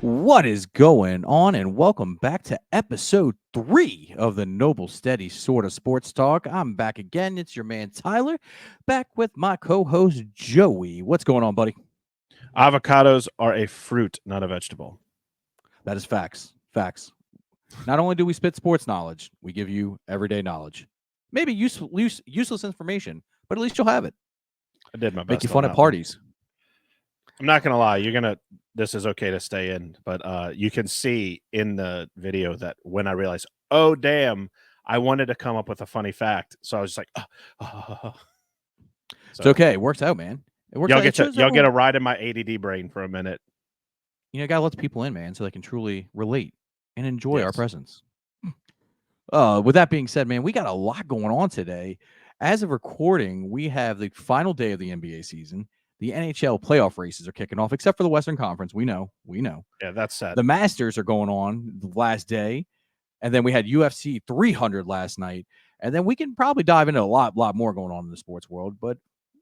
What is going on? And welcome back to episode 3 of the Noble Steady Sort of Sports Talk. I'm back again. It's your man Tyler, back with my co host Joey. What's going on, buddy? Avocados are a fruit, not a vegetable. That is facts. Facts. Not only do we spit sports knowledge, we give you everyday knowledge. Maybe useless information, but at least you'll have it. I did my Make you best on fun at that one. parties. I'm not gonna lie, this is okay to stay in, but you can see in the video that when I realized, oh damn, I wanted to come up with a funny fact. So I was just like, It's So okay. It works out, man. It works out. It shows y'all get everyone, a ride in my ADD brain for a minute. gotta let the people in, man, so they can truly relate and enjoy our Yes. presence. With that being said, man, we got a lot going on today. As of recording, we have the final day of the NBA season. The NHL playoff races are kicking off, except for the Western Conference. We know. Yeah, that's sad. The Masters are going on the last day, and then we had UFC 300 last night, and then we can probably dive into a lot more going on in the sports world, but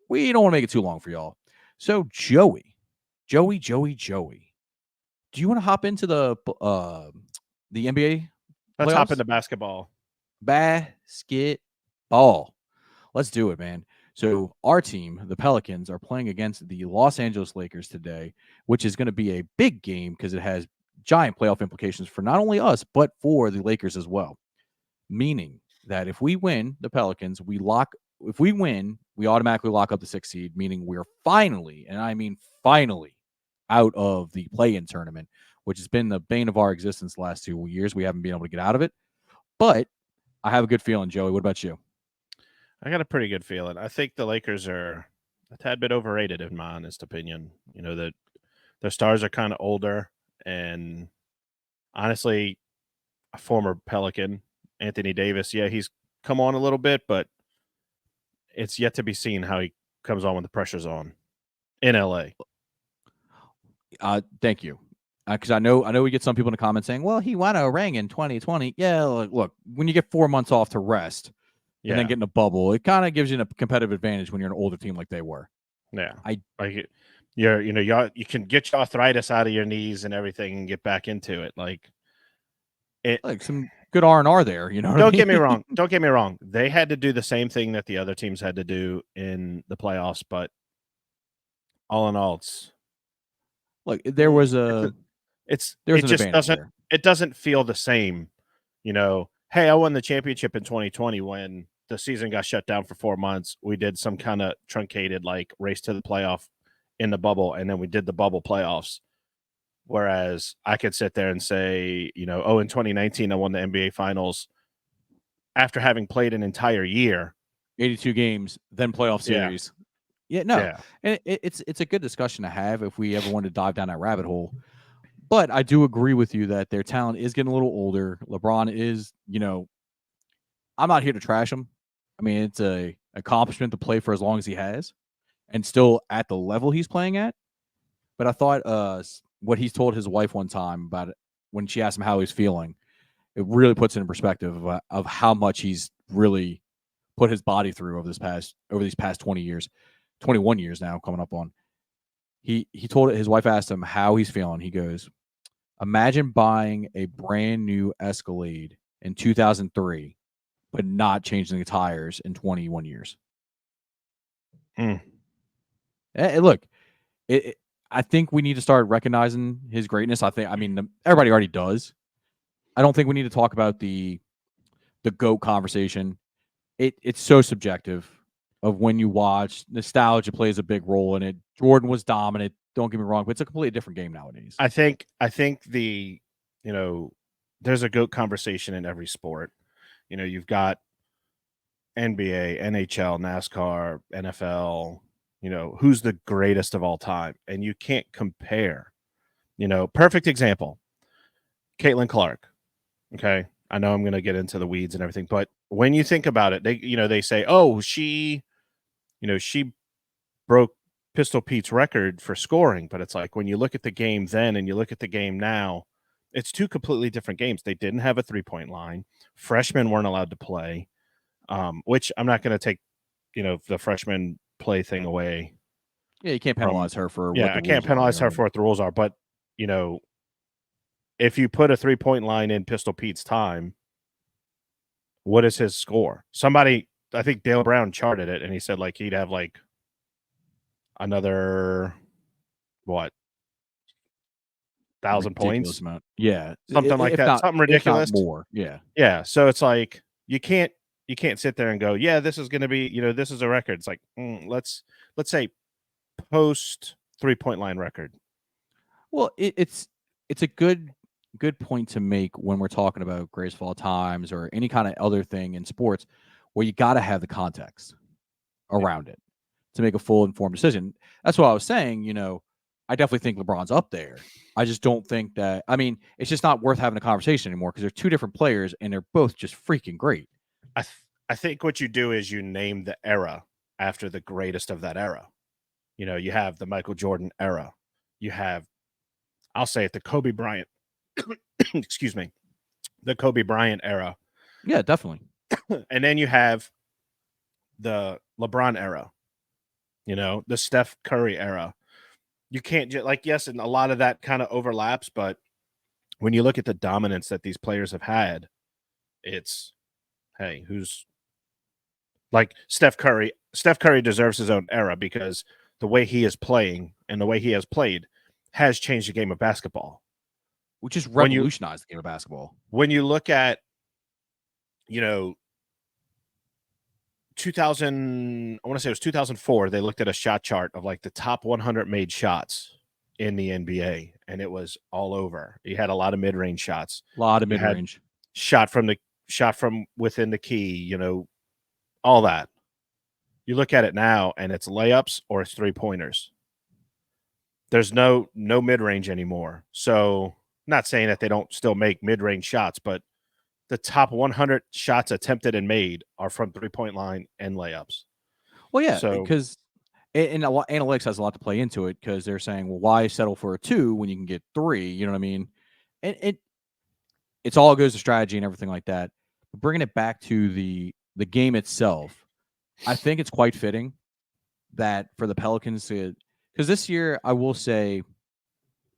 we don't want to make it too long for y'all. So, Joey, do you want to hop into the NBA Let's hop playoffs? into basketball. Basketball. Let's do it, man. So our team, the Pelicans, are playing against the Los Angeles Lakers today, which is going to be a big game because it has giant playoff implications for not only us, but for the Lakers as well. Meaning that if we win the Pelicans, if we win, we automatically lock up the 6th seed, meaning we're finally, and I mean finally, out of the play-in tournament, which has been the bane of our existence the last 2 years. We haven't been able to get out of it. But I have a good feeling, Joey. What about you? I got a pretty good feeling. I think the Lakers are a tad bit overrated, in my honest opinion. You know, that their stars are kind of older, and honestly, a former Pelican, Anthony Davis, yeah, he's come on a little bit, but it's yet to be seen how he comes on when the pressure's on in LA. Thank you. Because I know we get some people in the comments saying, "Well, he won a ring in 2020." Yeah, look, when you get 4 months off to rest and then Yeah, get in a bubble, it kind of gives you a competitive advantage when you're an older team like they were. yeah. I Like you can get your arthritis out of your knees and everything and get back into it. Like it. like some good R&R there. You know what I Don't get me mean? wrong. Don't get me wrong. They had to do the same thing that the other teams had to do in the playoffs, but all in all, Look, it's there was it an just advantage there. doesn't feel the same, hey, I won the championship in 2020 when the season got shut down for 4 months. We did some kind of truncated like race to the playoff in the bubble, and then we did the bubble playoffs. Whereas I could sit there and say, oh, in 2019 I won the NBA finals after having played an entire year. 82 games, then playoff Yeah. series. Yeah, no, Yeah. and it's a good discussion to have if we ever want to dive down that rabbit hole. But I do agree with you that their talent is getting a little older. LeBron is, I'm not here to trash him. I mean, it's a accomplishment to play for as long as he has, and still at the level he's playing at. But I thought what he's told his wife one time about it when she asked him how he's feeling, it really puts it in perspective of how much he's really put his body through over these past 20 years, 21 years now coming up on. He told it. His wife asked him how he's feeling. He goes, "Imagine buying a brand new Escalade in 2003, but not changing the tires in 21 years." Mm. Look, I think we need to start recognizing his greatness. I mean, everybody already does. I don't think we need to talk about the GOAT conversation. It's so subjective of when you watch. Nostalgia plays a big role in it. Jordan was dominant. Don't get me wrong, but it's a completely different game nowadays. I think there's a GOAT conversation in every sport. You've got NBA, NHL, NASCAR, NFL, who's the greatest of all time? And you can't compare. Perfect example, Caitlin Clark. Okay. I know I'm going to get into the weeds and everything, but when you think about it, they say, oh, she broke Pistol Pete's record for scoring. But it's like when you look at the game then and you look at the game now, it's two completely different games. They didn't have a 3-point line. Freshmen weren't allowed to play, which I'm not going to take, the freshman play thing away Yeah, you can't from. penalize her for what Yeah, the I can't rules are. You penalize know what her I for mean? what the rules are, but, you know, if you put a 3-point line in Pistol Pete's time, what is his score? Somebody, I think Dale Brown charted it, and he said like he'd have like another what 1,000 Ridiculous points, amount. Yeah, something like that, something if not ridiculous. more. Yeah. Yeah, so it's like you can't sit there and go, yeah, this is going to be, this is a record. It's like let's say post 3-point line record. Well, it's a good point to make when we're talking about greatest of all times or any kind of other thing in sports where you got to have the context around it to make a full informed decision. That's what I was saying. I definitely think LeBron's up there. I just don't think that. I mean, it's just not worth having a conversation anymore because they're two different players and they're both just freaking great. I think what you do is you name the era after the greatest of that era. You have the Michael Jordan era. You have, I'll say it, the Kobe Bryant. Excuse me, the Kobe Bryant era, Yeah, definitely. and then you have the LeBron era. The Steph Curry era. You can't just like, yes, and a lot of that kind of overlaps, but when you look at the dominance that these players have had, it's hey, who's like Steph Curry? Steph Curry deserves his own era because the way he is playing and the way he has played has changed the game of basketball. Which just When you revolutionized the game of basketball. when you look at, 2000, I want to say it was 2004, they looked at a shot chart of like the top 100 made shots in the NBA, and it was all over. You had a lot of mid-range shots. A lot of You mid had range. shot from within the key, all that. You look at it now and it's layups or it's three-pointers. There's no mid-range anymore. So, not saying that they don't still make mid-range shots, but the top 100 shots attempted and made are from three-point line and layups. Well, yeah, So, because and a lot, analytics has a lot to play into it because they're saying, well, why settle for a 2 when you can get 3? You know what I mean? And it's all goes to strategy and everything like that. But bringing it back to the game itself, I think it's quite fitting that for the Pelicans to, because this year I will say,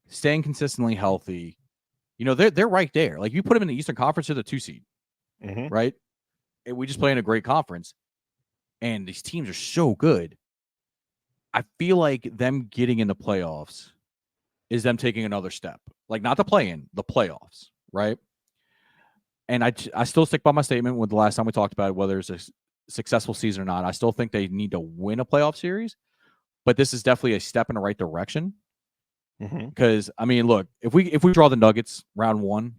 staying consistently healthy, they're right there. Like you put them in the Eastern Conference, they're the 2 seed, mhm. right? And we just play in a great conference, and these teams are so good. I feel like them getting in the playoffs is them taking another step. Like not the play in, the playoffs, right? And I still stick by my statement with the last time we talked about it, whether it's a successful season or not. I still think they need to win a playoff series, but this is definitely a step in the right direction. Mhm. Because I mean, look, if we draw the Nuggets round 1,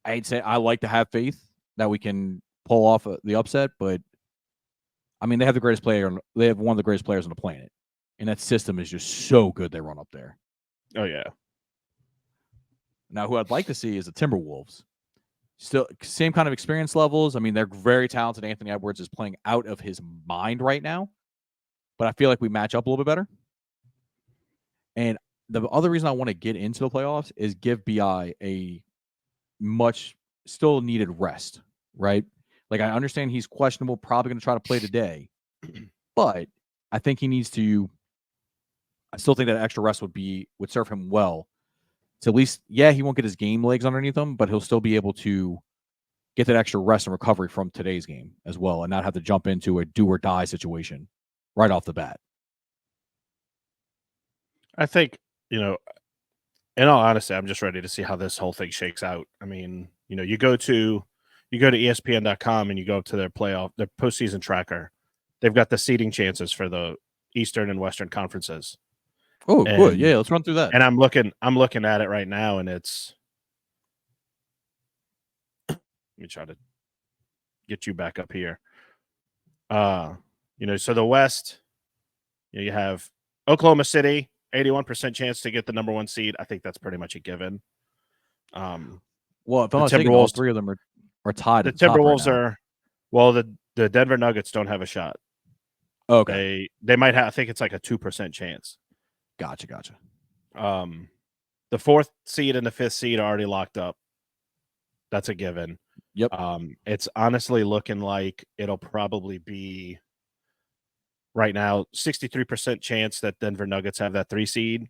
I'd say I like to have faith that we can pull off the upset, but I mean, they have the greatest player. They have one of the greatest players on the planet, and that system is just so good. They run up there. Oh yeah. Now, who I'd like to see is the Timberwolves. Still, same kind of experience levels. I mean, they're very talented. Anthony Edwards is playing out of his mind right now, but I feel like we match up a little bit better. And the other reason I want to get into the playoffs is give BI a much still needed rest, right? Like I understand he's questionable, probably going to try to play today, but I think he needs to. I still think that extra rest would serve him well. To at least, yeah, he won't get his game legs underneath him, but he'll still be able to get that extra rest and recovery from today's game as well, and not have to jump into a do or die situation right off the bat. I think, in all honesty, I'm just ready to see how this whole thing shakes out. I mean, you go to ESPN.com and you go to their postseason tracker. They've got the seeding chances for the Eastern and Western conferences. Oh, good. And Yeah, let's run through that. and I'm looking at it right now, and it's let me try to get you back up here. So the West, you have Oklahoma City, 81% chance to get the number 1 seed. I think that's pretty much a given. Well, if I'm The not mistaken, all Timberwolves, 3 of them are tied the at the top right Timberwolves now. are well, the Denver Nuggets don't have a shot. Okay, They might have. I think it's like a 2% chance. gotcha. The 4th seed and the 5th seed are already locked up. That's a given. Yep. It's honestly looking like it'll probably be right now 63% chance that Denver Nuggets have that 3 seed,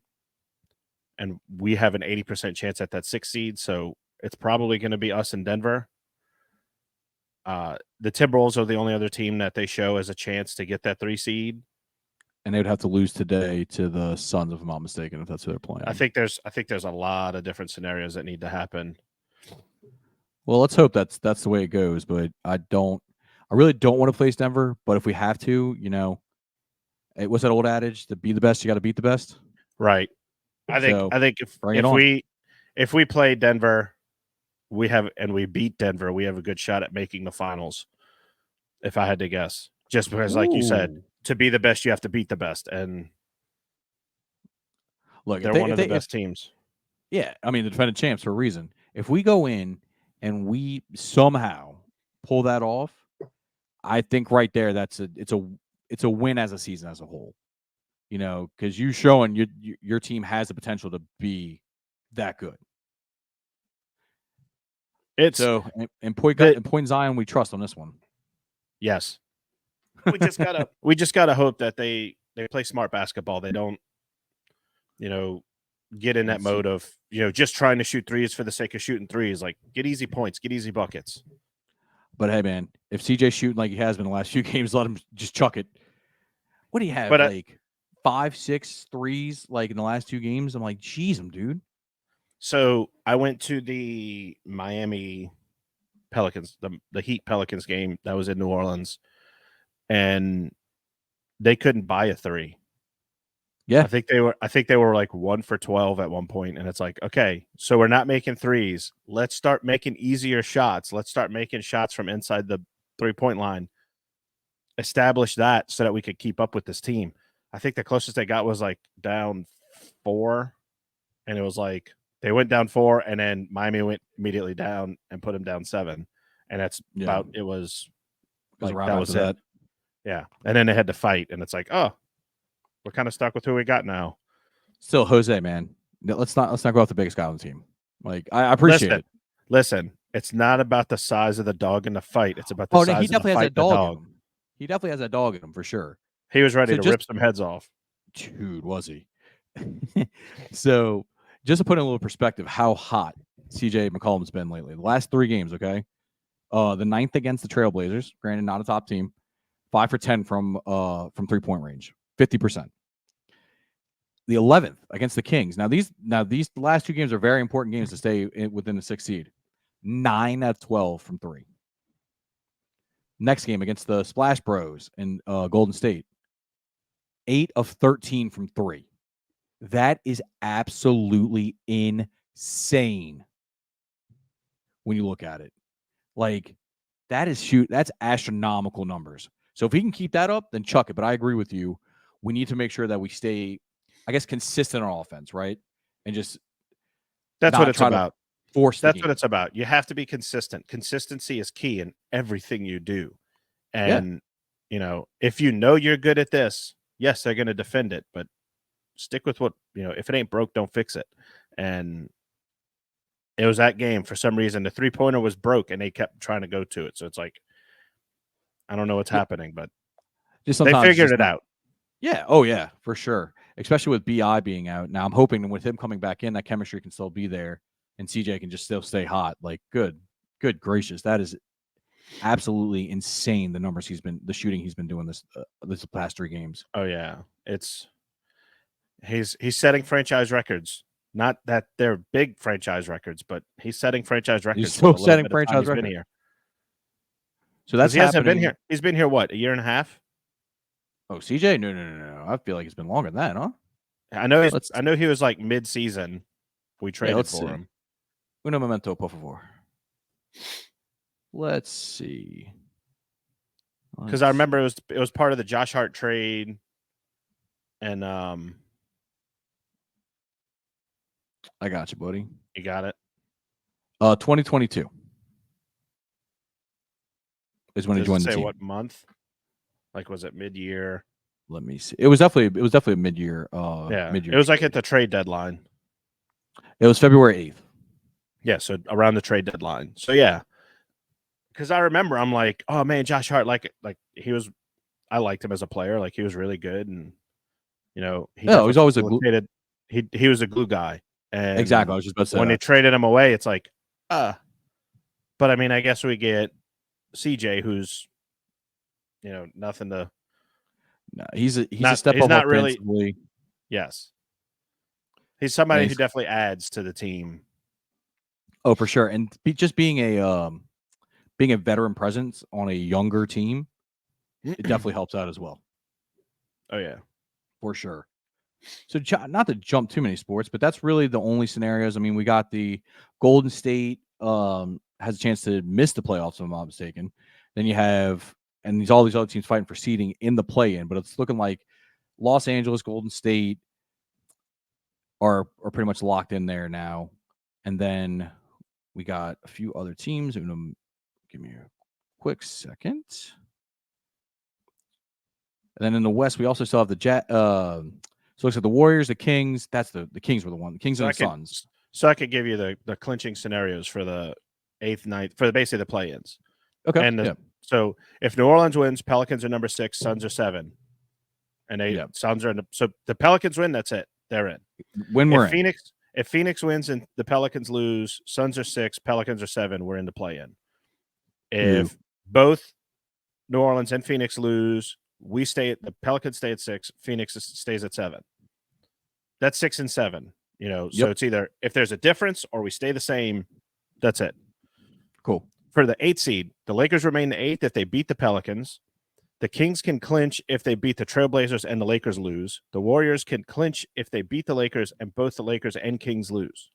and we have an 80% chance at that 6 seed, so it's probably going to be us and Denver. The Timberwolves are the only other team that they show as a chance to get that 3 seed. And they would have to lose today to the Suns, if I'm not mistaken, if that's who they're playing. I think there's a lot of different scenarios that need to happen. Well, let's hope that's the way it goes. But I really don't want to face Denver. But if we have to, what's that old adage? To be the best, you got to beat the best. Right. I think if we play Denver, we beat Denver, we have a good shot at making the finals. If I had to guess, just because, like you said, to be the best, you have to beat the best, and look, they're one of the best teams. Yeah, I mean the defending champs for a reason. If we go in and we somehow pull that off, I think right there it's a win as a season as a whole. Because you showing your team has the potential to be that good. Point Zion, we trust on this one. Yes, we just gotta hope that they play smart basketball. They don't, get in that mode of just trying to shoot threes for the sake of shooting threes. Like, get easy points, get easy buckets. But hey, man, if CJ's shooting like he has been the last few games, let him just chuck it. What do you have? 5, 6 threes like in the last 2 games? I'm like, geez, dude. So I went to the Miami Pelicans, the Heat Pelicans game that was in New Orleans, and they couldn't buy a 3. Yeah, I think they were like 1 for 12 at one point, and it's like, okay, so we're not making threes. Let's start making easier shots. Let's start making shots from inside the 3-point line. Establish that so that we could keep up with this team. I think the closest they got was like down 4, and it was like they went down 4, and then Miami went immediately down and put them down 7, and that's about it. Was like that was it. Yeah, and then they had to fight, and it's like, oh, we're kind of stuck with who we got now. Still, Jose, man, let's not go off the biggest guy on the team. Like, I appreciate it. Listen, it's not about the size of the dog in the fight. It's about the size of the fight. He definitely has that dog in him for sure. He was ready to rip some heads off. Dude, was he? So, just to put in a little perspective, how hot CJ McCollum's been lately. The last 3 games, okay? The 9th against the Trailblazers, granted not a top team, 5 for 10 from 3-point range, 50%. The 11th against the Kings. Now these last 2 games are very important games to stay within the 6th seed. 9 out of 12 from 3. Next game against the Splash Bros in Golden State, 8 of 13 from 3. That is absolutely insane when you look at it. Like, that's astronomical numbers. So if he can keep that up, then chuck it. But I agree with you. We need to make sure that we stay, I guess, consistent on offense, right? And just that's what it's about. That's what it's about. You have to be consistent. Consistency is key in everything you do. And if you're good at this, yes, they're going to defend it, but stick with what, if it ain't broke, don't fix it. And it was that game. For some reason, the 3-pointer was broke and they kept trying to go to it. So it's like, I don't know what's happening, but they figured it out. Yeah. Oh, yeah, for sure. Especially with BI being out. Now, I'm hoping with him coming back in, that chemistry can still be there and CJ can just still stay hot. Like, good gracious. That is absolutely insane. The shooting he's been doing this past 3 games. Oh, yeah. He's setting franchise records. Not that they're big franchise records, but he's setting franchise records. He's still setting franchise records. So that's hasn't been here. He's been here, what, a year and a half? Oh, CJ? No. I feel like it's been longer than that, huh? I know he was like mid-season. We traded for him. Uno momento, por favor. Let's see. Because I remember it was part of the Josh Hart trade, and I got you, buddy. You got it. 2022 is when he joined the team. What month? Like, was it mid-year? Let me see. It was definitely a mid-year. Mid-year. It was like at the trade deadline. It was February 8th. Yeah, so around the trade deadline. So yeah, because I remember I'm like, oh man, Josh Hart, like he was. I liked him as a player. Like, he was really good, and he was always he was a glue guy. And Exactly. I was just about to say when they that. traded him away, it's like, but I mean, I guess we get CJ, who's nothing to. No, he's a Not step he's up not really. offensively. Yes, he's somebody And who definitely adds to the team. oh, for sure. And just being a veteran presence on a younger team, it definitely helps out as well. Oh yeah, for sure. So not to jump too many sports, but that's really the only scenarios. I mean, we got the Golden State has a chance to miss the playoffs, if I'm not mistaken. Then you have all these other teams fighting for seeding in the play-in, but it's looking like Los Angeles, Golden State are pretty much locked in there now. And then we got a few other teams. Give me a quick second. And then in the West, we also still have the so it looks like the Warriors, the Kings. That's the Kings were the one. The Kings and the Suns. So I could give you the clinching scenarios for the 8th, 9th, for basically the play-ins. Okay. And so if New Orleans wins, Pelicans are number 6, Suns are 7, and Suns are so the Pelicans win. That's it. They're in. When we're in. If Phoenix wins and the Pelicans lose, Suns are 6, Pelicans are 7. We're in the play-in. If both New Orleans and Phoenix lose, the Pelicans stay at 6, Phoenix stays at 7. That's 6 and 7. So it's either if there's a difference or we stay the same. That's it. Cool. For the 8th seed, the Lakers remain the 8th if they beat the Pelicans. The Kings can clinch if they beat the Trailblazers and the Lakers lose. The Warriors can clinch if they beat the Lakers and both the Lakers and Kings lose.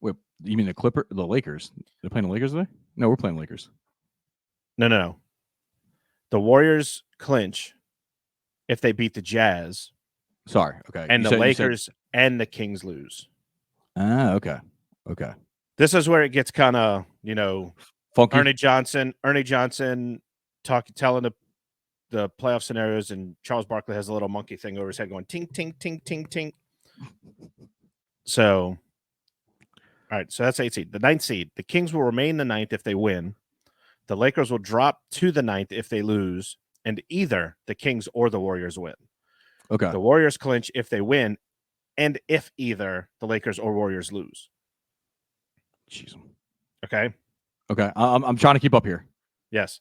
Wait, you mean the Lakers? They're playing the Lakers today? No, we're playing Lakers. No. The Warriors clinch if they beat the Jazz. Sorry. Okay. And the Lakers and the Kings lose. Okay. This is where it gets kind of, funky. Ernie Johnson telling the playoff scenarios, and Charles Barkley has a little monkey thing over his head going ting, ting, ting, ting, ting. So, all right. So that's 8th seed. The 9th seed, the Kings will remain the 9th if they win. The Lakers will drop to the 9th if they lose, and either the Kings or the Warriors win. Okay. The Warriors clinch if they win, and if either the Lakers or Warriors lose. Jeez. Okay. I'm trying to keep up here. Yes.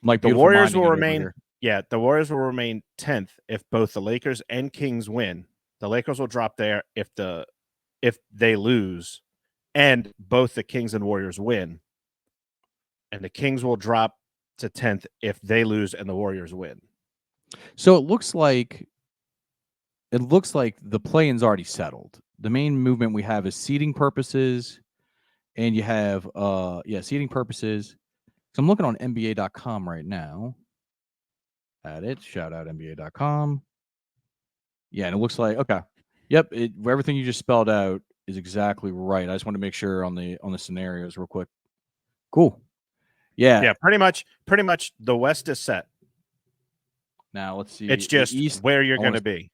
The Warriors will remain. Yeah, the Warriors will remain 10th if both the Lakers and Kings win. The Lakers will drop there if they lose, and both the Kings and Warriors win. And the Kings will drop to 10th if they lose and the Warriors win. So it looks like the play-in's already settled. The main movement we have is seeding purposes, and you have seeding purposes. So I'm looking on NBA.com right now. At it, shout out NBA.com. Yeah, and it looks like okay. Yep, everything you just spelled out is exactly right. I just want to make sure on the scenarios real quick. Cool. Yeah. Pretty much the West is set. Now let's see. It's just East, where you're going to be.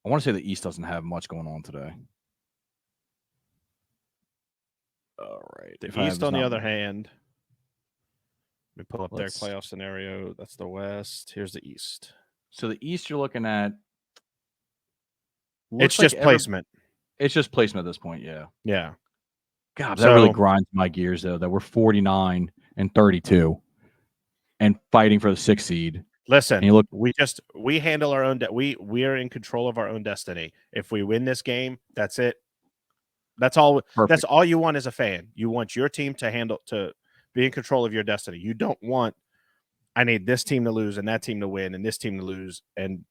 I want to say the East doesn't have much going on today. All right. The East, on the other hand, let me pull up their playoff scenario. That's the West. Here's the East. So the East you're looking at. It's just placement. It's just placement at this point. Yeah. Yeah. God, that really grinds my gears though. That we're 49 and 32, and fighting for the 6th seed. Listen, we handle our own. We are in control of our own destiny. If we win this game, that's it. That's all. Perfect. That's all you want as a fan. You want your team to be in control of your destiny. You don't want, I need this team to lose and that team to win and this team to lose and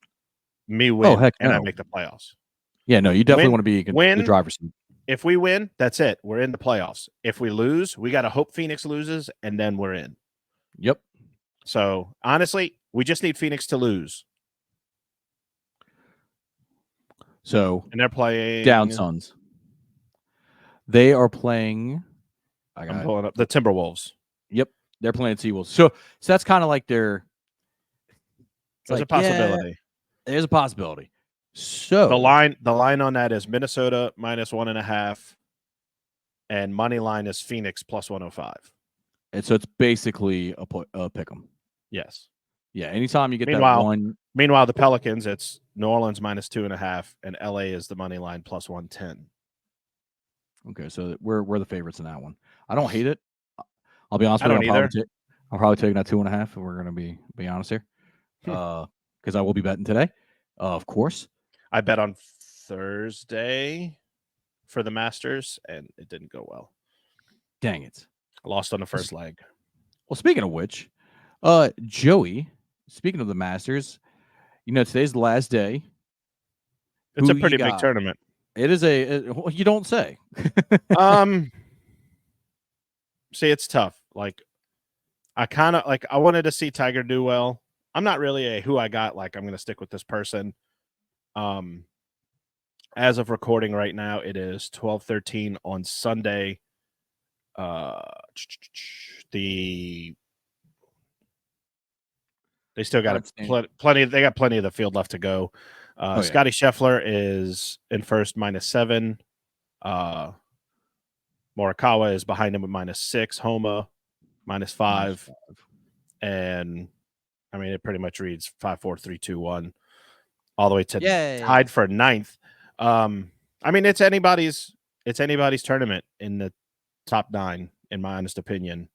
me win I make the playoffs. Yeah, no, you definitely want to be in the driver's seat. If we win, that's it. We're in the playoffs. If we lose, we got to hope Phoenix loses and then we're in. Yep. So honestly, we just need Phoenix to lose. So and they're playing down Suns. They are playing. I'm pulling up the Timberwolves. Yep, they're playing T-Wolves. So that's kind of like there's a possibility. Yeah, there's a possibility. So the line on that is Minnesota -1.5, and money line is Phoenix +105. And so it's basically a pick 'em. Yes. Yeah. Anytime you get that one. Meanwhile, the Pelicans, it's New Orleans -2.5, and LA is the money line +110. Okay, so we're the favorites in that one. I don't hate it. I'll be honest I with you. don't either. I'm probably taking that 2.5. If we're gonna be honest here, because I will be betting today, of course. I bet on Thursday for the Masters, and it didn't go well. Dang it. I lost on the Well, first leg. speaking of which, Joey. Speaking of the Masters, today's the last day. It's a Who you pretty big got? tournament. It is well, you don't say. Um, see, it's tough. Like, I wanted to see Tiger do well. I'm not really a who I got. Like, I'm going to stick with this person. Um, as of recording right now, it is 12:13 on Sunday. Uh, the They still got Current stand. plenty. They got plenty of the field left to go. Oh yeah, Scotty Scheffler is in first, -7. Uh, Morikawa is behind him with -6. Homa -5, -5. and I mean it pretty much reads 5, 4, 3, 2, 1, all the way to Yay! tied for ninth. I mean it's anybody's tournament in the top 9, in my honest opinion.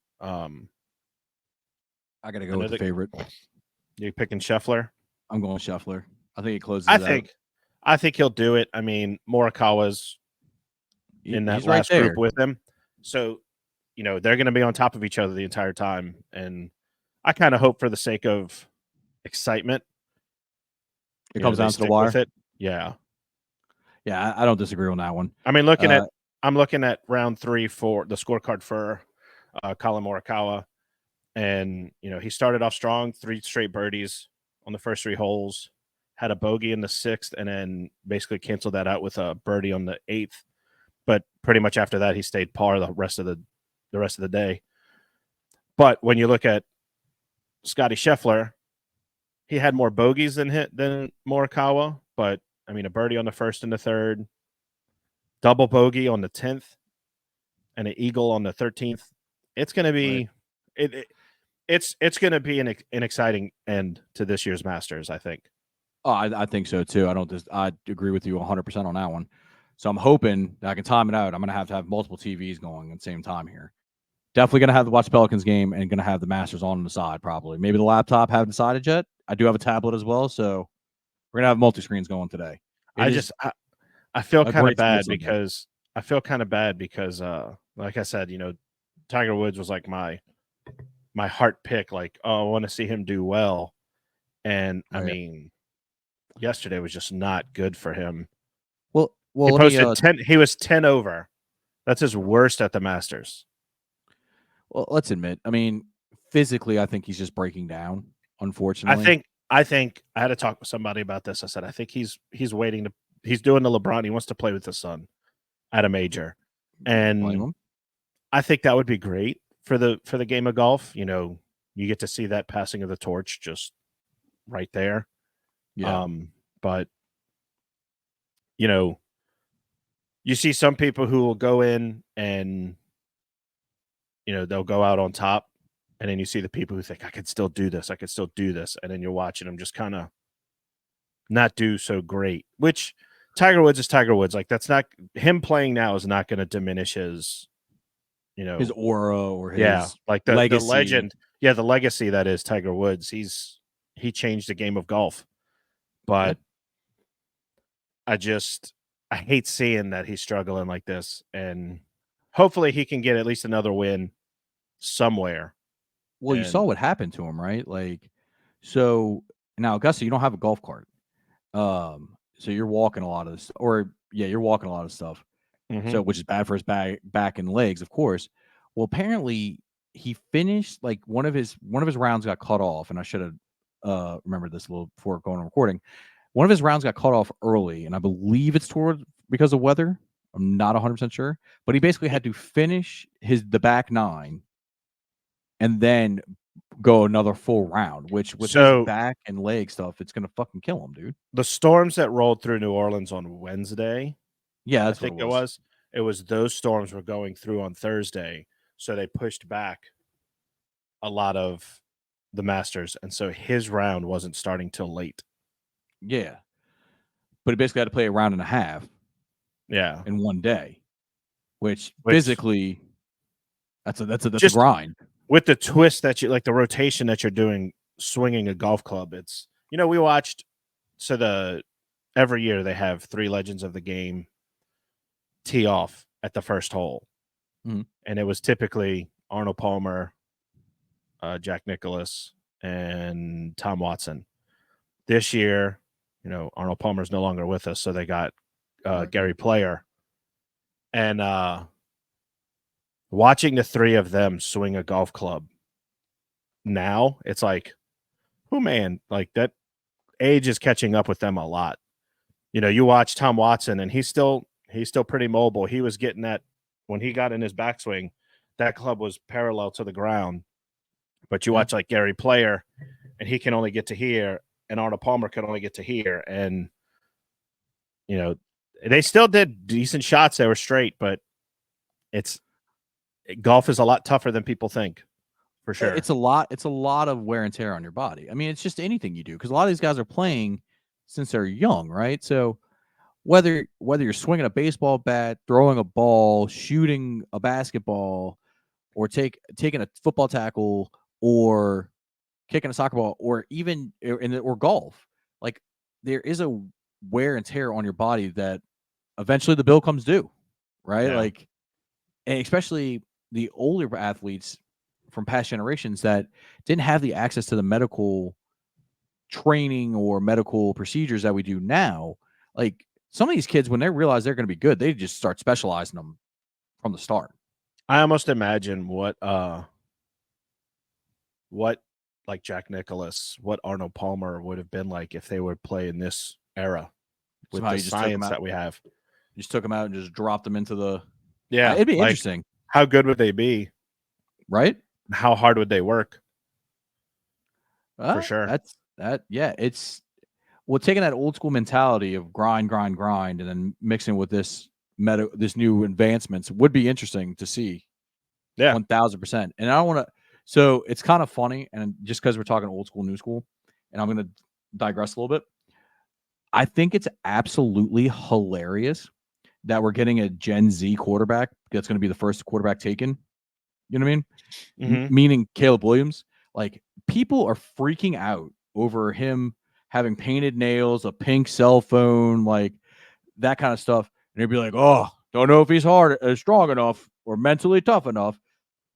I gotta I go know with the that favorite. you're picking Scheffler. I'm going Scheffler. I think he closes I it out. think I think he'll do it. I mean Morikawa's in that He's right last group there. with him. So, they're going to be on top of each other the entire time. And I kind of hope for the sake of excitement, It comes they down to the stick with wire. it. Yeah. Yeah, I don't disagree on that one. I mean, Uh, I'm looking at round 3 for the scorecard for Colin Morikawa. And, he started off strong, 3 straight birdies on the first 3 holes, had a bogey in the 6th, and then basically canceled that out with a birdie on the 8th. But pretty much after that, he stayed par the rest of the day. But when you look at Scotty Scheffler, he had more bogeys than Morikawa, but I mean a birdie on the first and the third, double bogey on the 10th, and an eagle on the 13th. It's going to right. be it's going to be an exciting end to this year's Masters, I think. Oh, I think so too. I agree with you 100% on that one. So I'm hoping that I can time it out. I'm gonna have to have multiple TVs going at the same time here. Definitely gonna have to watch Pelicans game and gonna have the Masters on the side probably. Maybe the laptop haven't decided yet. I do have a tablet as well, so we're gonna have multi screens going today. It I is just I feel a kind of great bad sports Sunday. because like I said, Tiger Woods was like my heart pick, like, oh, I want to see him do well. And I Right. mean, yesterday was just not good for him. Well, He let me posted 10 he was 10 over. That's his worst at the Masters. well, let's admit. I mean, physically, I think he's just breaking down. I Unfortunately, think I think I had to talk with somebody about this. I said I think he's he's doing the LeBron. He wants to play with his son at a major. don't blame And him. I think that would be great for the game of golf. You get to see that passing of the torch just right there. Yeah, But you know, you see some people who will go in and they'll go out on top, and then you see the people who think I could still do this, and then you're watching them just kind of not do so great. Which Tiger Woods is Tiger Woods. Like that's not him playing now is not going to diminish his, his aura or yeah, his like the legacy. legend, yeah, the legacy that is Tiger Woods. He changed the game of golf, Yeah. but I hate seeing that he's struggling like this, and hopefully he can get at least another win somewhere. Well, you saw And what happened to him, right? Like, so now, Augusta, you don't have a golf cart. So you're walking a lot of this, or yeah, you're walking a lot of stuff. mhm. So which is bad for his back and legs, of course. Well, apparently he finished like one of his rounds got cut off, and I should have remembered this a little before going on recording. One of his rounds got cut off early, and I believe it's toward because of weather. I'm not 100% sure, but he basically had to finish the back 9 and then go another full round, which with his So back and leg stuff, it's gonna fucking kill him, dude. the storms that rolled through New Orleans on Wednesday, Yeah, I that's what think it was. it was those storms were going through on Thursday, so they pushed back a lot of the Masters, and so his round wasn't starting till late. Yeah, but he basically had to play a round and a half Yeah. in one day. which which physically that's a just grind. with the twist that you like, the rotation that you're doing, swinging a golf club. It's we watched the every year they have 3 legends of the game tee off at the first hole, Mhm. and it was typically Arnold Palmer, Jack Nicklaus, and Tom Watson. This year, Arnold Palmer's no longer with us, so they got Right. Gary Player, and watching the 3 of them swing a golf club now, it's like, oh man, like that age is catching up with them a lot. You watch Tom Watson, and he's still pretty mobile. He was getting that when he got in his backswing, that club was parallel to the ground. But you Yeah. watch like Gary Player, and he can only get to here, and Arnold Palmer can only get to here, and you know they still did decent shots. They were straight, but it's golf is a lot tougher than people think, for sure. It's a lot of wear and tear on your body. I mean, it's just anything you do because a lot of these guys are playing since they're young, right? So whether you're swinging a baseball bat, throwing a ball, shooting a basketball, or taking a football tackle, or kicking a soccer ball, or even or golf, like there is a wear and tear on your body that eventually the bill comes due, right? Yeah, Like, and especially the older athletes from past generations that didn't have the access to the medical training or medical procedures that we do now. Like some of these kids, when they realize they're going to be good, they just start specializing them from the start. I almost imagine what like Jack Nicklaus, what Arnold Palmer would have been like if they would play in this era with Somehow the you just took them science out, that we have. and just dropped them into the. Yeah, It'd be like interesting, how good would they be? right? How hard would they work? For sure. That's that. Yeah, it's well taking that old school mentality of grind, grind, grind, and then mixing with this new advancements would be interesting to see. Yeah. 1000%. And I don't want to. So it's kind of funny, and just because we're talking old school, new school, and I'm going to digress a little bit. I think it's absolutely hilarious that we're getting a Gen Z quarterback that's going to be the first quarterback taken. You know what I mean? Hmm. Meaning Caleb Williams. Like people are freaking out over him having painted nails, a pink cell phone, like that kind of stuff. And they'd be like, "Oh, don't know if he's strong enough, or mentally tough enough."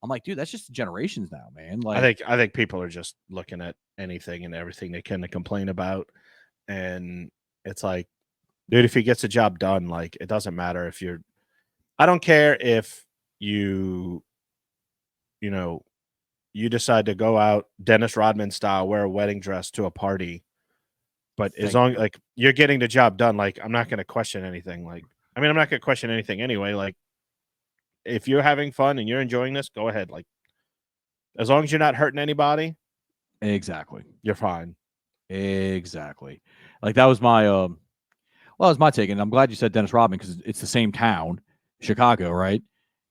I'm like, dude, that's just generations now, man. Like, I think people are just looking at anything and everything they can to complain about, and it's like, dude, if he gets the job done, like it doesn't matter if you're. I don't care if you you know you decide to go out Dennis Rodman style, wear a wedding dress to a party, but as thank long you. like you're getting the job done, like I'm not going to question anything. Like, I mean, I'm not going to question anything anyway. Like, if you're having fun and you're enjoying this, go ahead. Like, as long as you're not hurting anybody, Exactly. you're fine. Exactly. Like that was my that was my take. And I'm glad you said Dennis Rodman because it's the same town, Chicago, right?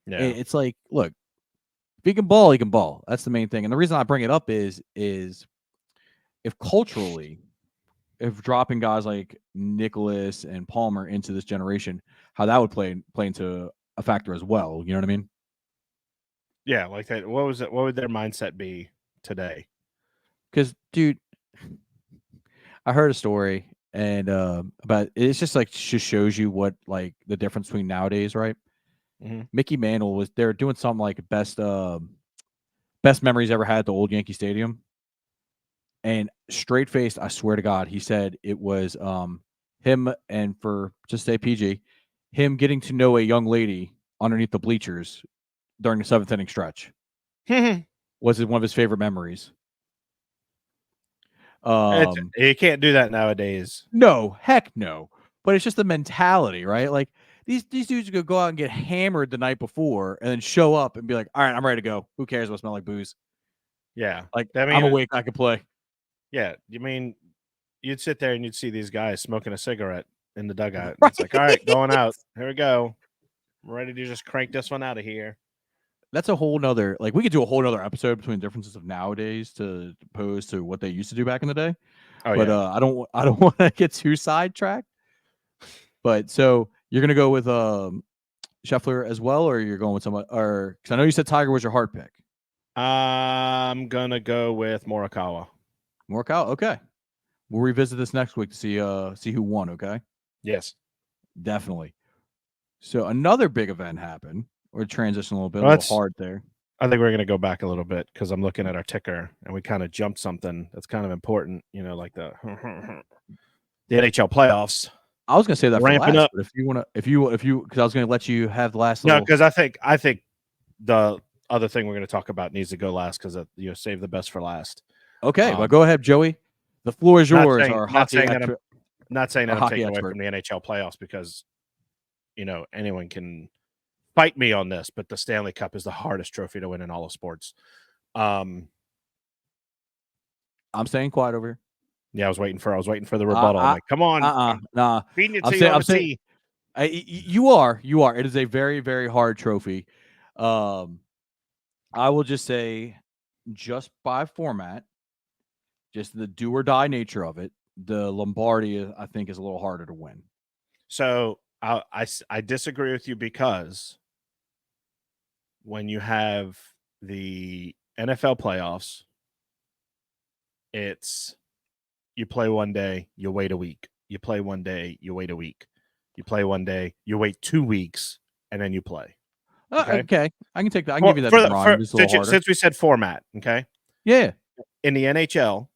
Yeah. It's like, look, if he can ball, he can ball. That's the main thing. And the reason I bring it up is if culturally, if dropping guys like Nicholas and Palmer into this generation, how that would play into a factor as well. You know what I mean? Yeah, like that. What was it? What would their mindset be today? Because, dude, I heard a story and about it's just like just shows you what like the difference between nowadays, right? Mhm. Mickey Mantle was they're doing something like best memories ever had at the old Yankee Stadium. And straight faced, I swear to God, he said it was him and for just say PG, him getting to know a young lady underneath the bleachers during the seventh inning stretch was one of his favorite memories. It's Um, you can't do that nowadays. no, heck no. But it's just the mentality, right? Like these dudes could go out and get hammered the night before and then show up and be like, all right, I'm ready to go. Who cares what smell like booze? Yeah. Like I I'm mean, awake, I can play. yeah. You mean you'd sit there and you'd see these guys smoking a cigarette in the dugout, and it's like, all Right. right, going out. Here we go. I'm ready to just crank this one out of here. That's a whole nother like we could do a whole nother episode between differences of nowadays to opposed to what they used to do back in the day. Oh But yeah. I don't want to get too sidetracked. But so you're gonna go with Scheffler as well, or you're going with someone? Or because I know you said Tiger was your hard pick. I'm gonna go with Morikawa. Morikawa. Okay, we'll revisit this next week to see who won. Okay, Yes. definitely. So another big event happened. We're transitioning a little bit, a Well, little hard there. I think we're going to go back a little bit because I'm looking at our ticker and we kind of jumped something that's kind of important, like the NHL playoffs I was gonna say that for ramping last, up. but if you want to, because I was gonna let you have the last No, little. because I think the other thing we're going to talk about needs to go last because save the best for last. Okay, well, go ahead, Joey. The floor is Not yours. saying Our not hockey saying that I'm expert. not saying Our that I'm hockey taking away expert. from the NHL playoffs because anyone can fight me on this, but the Stanley Cup is the hardest trophy to win in all of sports. I'm staying quiet over here. Yeah, I was waiting for the rebuttal. I'm like, come on, I'm Nah. feeding it to you on the tea. You are. It is a very, very hard trophy. I will just say, just by format, just the do or die nature of it, the Lombardi, I think, is a little harder to win. So I disagree with you because when you have the NFL playoffs, it's you play one day, you wait a week. You play one day, you wait a week. You play one day, you wait 2 weeks, and then you play. Okay. Okay, I can take that. I can give you that, LeBron. It's a little harder. Since we said format, okay. Yeah. In the NHL,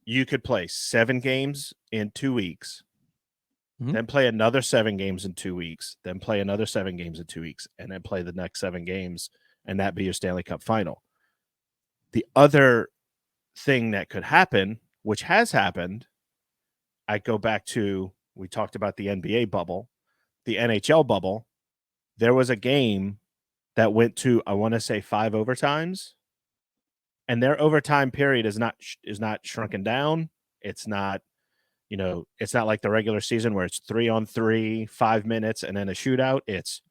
you could play 7 games in 2 weeks, then play another 7 games in 2 weeks, then play another 7 games in 2 weeks, and then play the next 7 games, and that be your Stanley Cup final. The other thing that could happen, which has happened, I go back to we talked about the NBA bubble, the NHL bubble. There was a game that went to I want to say 5 overtimes, and their overtime period is not shrunken down. It's not it's not like the regular season where it's 3-on-3, 5 minutes, and then a shootout. It's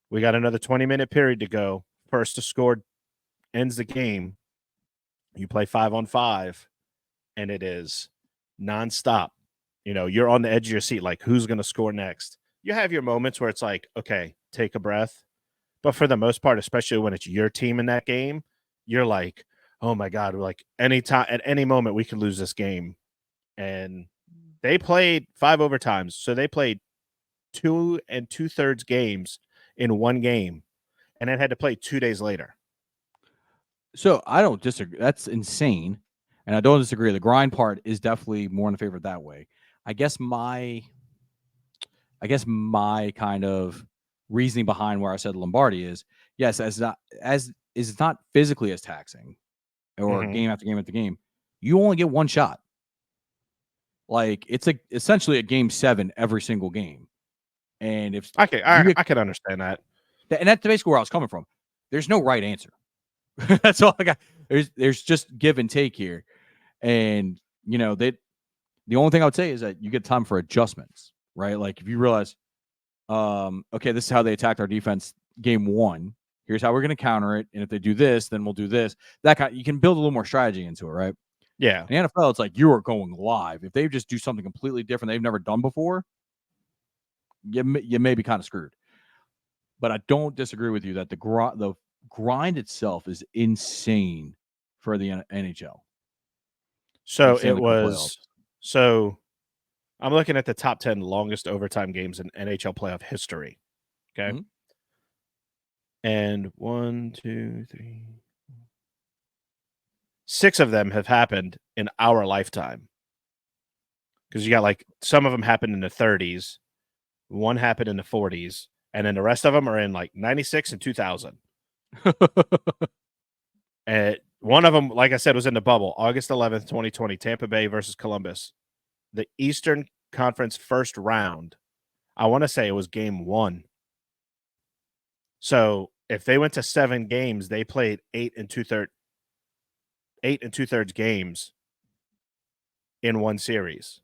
we got another 20-minute period to go. First to score ends the game. You play 5-on-5, and it is nonstop. You're on the edge of your seat, like who's going to score next. You have your moments where it's like, okay, take a breath. But for the most part, especially when it's your team in that game, you're like, oh my God, like at any moment we could lose this game. And they played 5 overtimes. So they played 2 2/3 games in one game and then had to play 2 days later. So I don't disagree. That's insane. And I don't disagree. The grind part is definitely more in the favor that way. I guess my kind of reasoning behind where I said Lombardi is yes, as is not physically as taxing or game after game after game, you only get one shot. Like it's essentially a game 7 every single game. And if I can understand that. And that's basically where I was coming from. There's no right answer. That's all I got. There's just give and take here. And the only thing I would say is that you get time for adjustments, right? Like if you realize, okay, this is how they attacked our defense game 1. Here's how we're going to counter it, and if they do this, then we'll do this. You can build a little more strategy into it, right? Yeah. In the NFL, it's like you are going live. If they just do something completely different they've never done before, you may be kind of screwed. But I don't disagree with you that the grind itself is insane for the NHL. So it was. So I'm looking at the top 10 longest overtime games in NHL playoff history. Okay. And 1, 2, 3, 6 of them have happened in our lifetime. Because you got like some of them happened in the 30s, one happened in the 40s, and then the rest of them are in like 96 and 2000. And one of them, like I said, was in the bubble, August 11th, 2020, Tampa Bay versus Columbus. The Eastern Conference first round, I want to say it was game 1. So if they went to 7 games, they played 8 2/3 games in one series.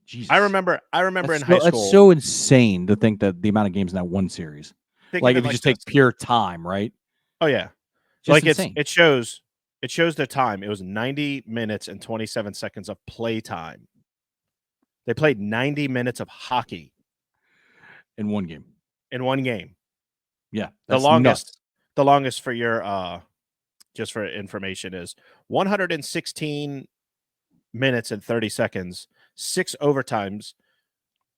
Jesus. I remember in high school. That's so insane to think that the amount of games in that one series. Like if you just take pure time, right? Oh yeah. Just like insane. it shows the time. It was 90 minutes and 27 seconds of play time They played 90 minutes of hockey in one game. in one game. Yeah, The that's nuts. longest for your just for information is 116 minutes and 30 seconds, 6 overtimes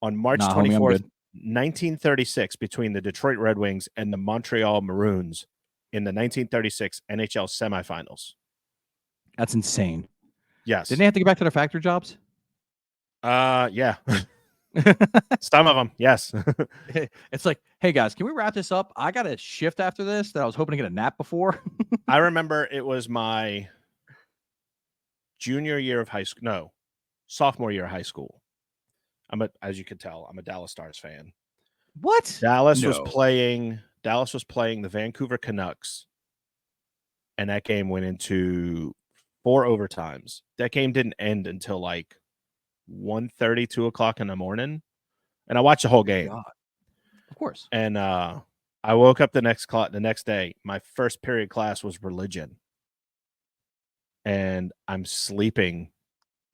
on March Nah, homie, I'm 24th, good. 1936 between the Detroit Red Wings and the Montreal Maroons in the 1936 NHL semifinals. That's insane. Yes. Didn't they have to get back to their factory jobs? Yeah. Some of them, yes. It's like, hey guys, can we wrap this up? I got a shift after this that I was hoping to get a nap before. I remember it was my junior year of high school. No, sophomore year of high school. As you can tell, I'm a Dallas Stars fan. What? Dallas was No. playing the Vancouver Canucks, and that game went into 4 overtimes. That game didn't end until like 1:30, 2 o'clock in the morning, and I watched the whole game. God. Of course. And I woke up the next day. My first period class was religion, and I'm sleeping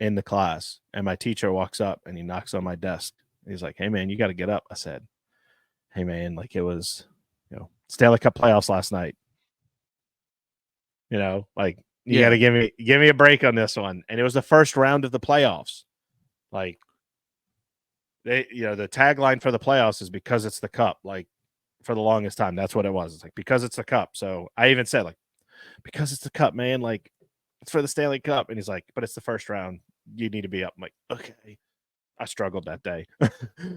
in the class, and my teacher walks up and he knocks on my desk. He's like, "Hey man, you got to get up." I said, "Hey man, like it was, Stanley Cup playoffs last night. Like you got to give me a break on this one." And it was the first round of the playoffs. Like the tagline for the playoffs is because it's the cup. Like for the longest time, that's what it was. It's like because it's the cup. So I even said like because it's the cup, man. Like it's for the Stanley Cup. And he's like, but it's the first round. You need to be up. I'm like, okay. I struggled that day.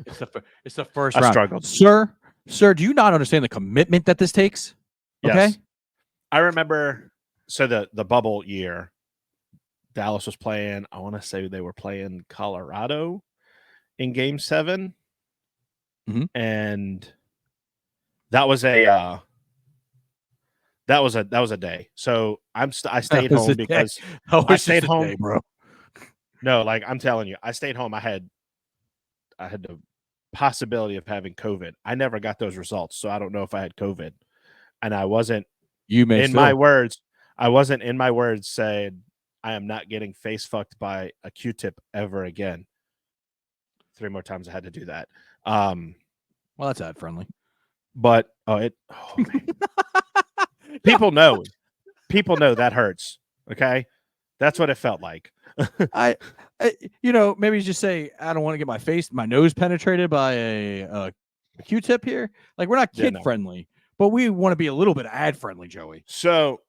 It's the first I round. struggled. Sir, do you not understand the commitment that this takes? Okay. Yes. I remember the bubble year, Dallas was playing, I want to say they were playing Colorado in game 7. Mm-hmm. And that was a that was a day. So I stayed home because I stayed home, day, bro. No, like I'm telling you, I stayed home. I had the possibility of having COVID. I never got those results, so I don't know if I had COVID. And I wasn't my words. I wasn't in my words said I am not getting face fucked by a Q-tip ever again. 3 more times I had to do that. Well, that's ad friendly. But people know that hurts. Okay, that's what it felt like. I maybe just say I don't want to get my nose penetrated by a Q-tip here. Like we're not kid friendly, but we want to be a little bit ad friendly, Joey. So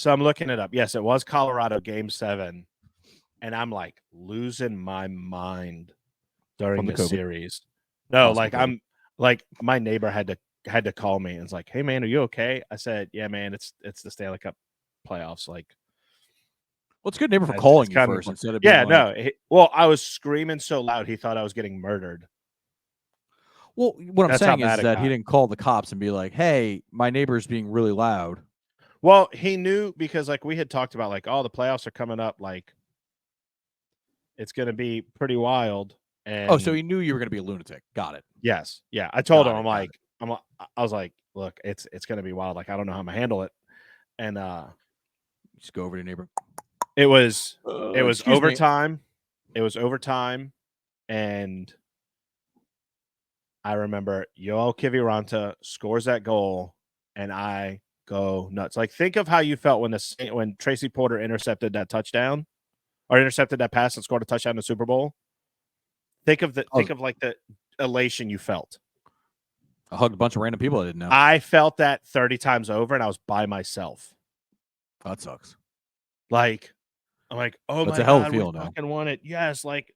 I'm looking it up. Yes, it was Colorado game 7, and I'm like losing my mind during the series. No, like I'm like my neighbor had to call me and it's like, "Hey man, are you okay?" I said, "Yeah, man, it's the Stanley Cup playoffs." Like, well, it's a good neighbor for calling you first instead of being well, I was screaming so loud he thought I was getting murdered. Well, what I'm saying is that he didn't call the cops and be like, "Hey, my neighbor's being really loud." Well, he knew because like we had talked about like, oh, the playoffs are coming up, like it's going to be pretty wild. And so he knew you were going to be a lunatic. Got it. Yes. Yeah. I told him, I was like, look, it's going to be wild. Like, I don't know how I'm going to handle it. And just go over to your neighbor. It was overtime. It was overtime. And I remember Yoel Kiviranta scores that goal and I go nuts. Like, think of how you felt when Tracy Porter intercepted that touchdown or intercepted that pass and scored a touchdown in the Super Bowl. Think of like the elation you felt. I hugged a bunch of random people I didn't know. I felt that 30 times over and I was by myself. That sucks. Like, I'm like, oh my God, we fucking won it. Yes, like,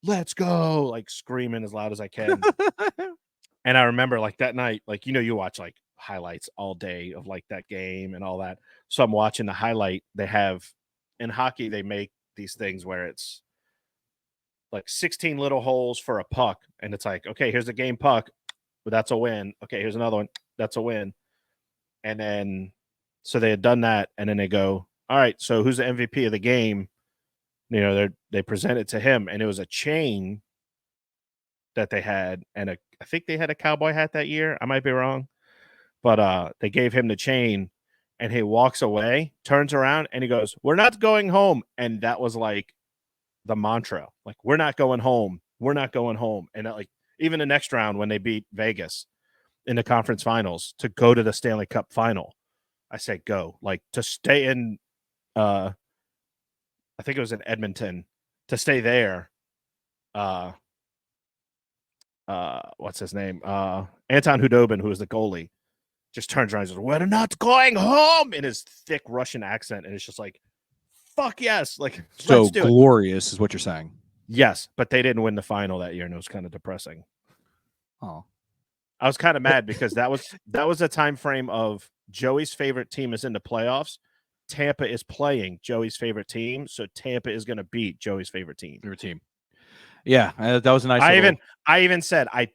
let's go. Like screaming as loud as I can. And I remember like that night, like, you watch like highlights all day of like that game and all that. So I'm watching the highlight. They have in hockey, they make these things where it's like 16 little holes for a puck. And it's like, okay, here's a game puck, but that's a win. Okay, here's another one. That's a win. And then, so they had done that. And then they go, all right, so who's the MVP of the game? They present it to him. And it was a chain that they had. And I think they had a cowboy hat that year. I might be wrong. But they gave him the chain. And he walks away, turns around, and he goes, "We're not going home." And that was like the mantra. Like, we're not going home. We're not going home. And like even the next round when they beat Vegas in the conference finals to go to the Stanley Cup final, I say go. Like to stay in I think it was in Edmonton, to stay there. What's his name? Anton Hudobin, who was the goalie, just turns around and says, "We're not going home," in his thick Russian accent, and it's just like, "Fuck yes!" Like, So let's do it. glorious is what you're saying. Yes, but they didn't win the final that year, and it was kind of depressing. Oh, I was kind of mad because that was a time frame of Joey's favorite team is in the playoffs. Tampa is playing Joey's favorite team, so Tampa is going to beat Joey's favorite team. your team. Yeah, that was a nice. I even said I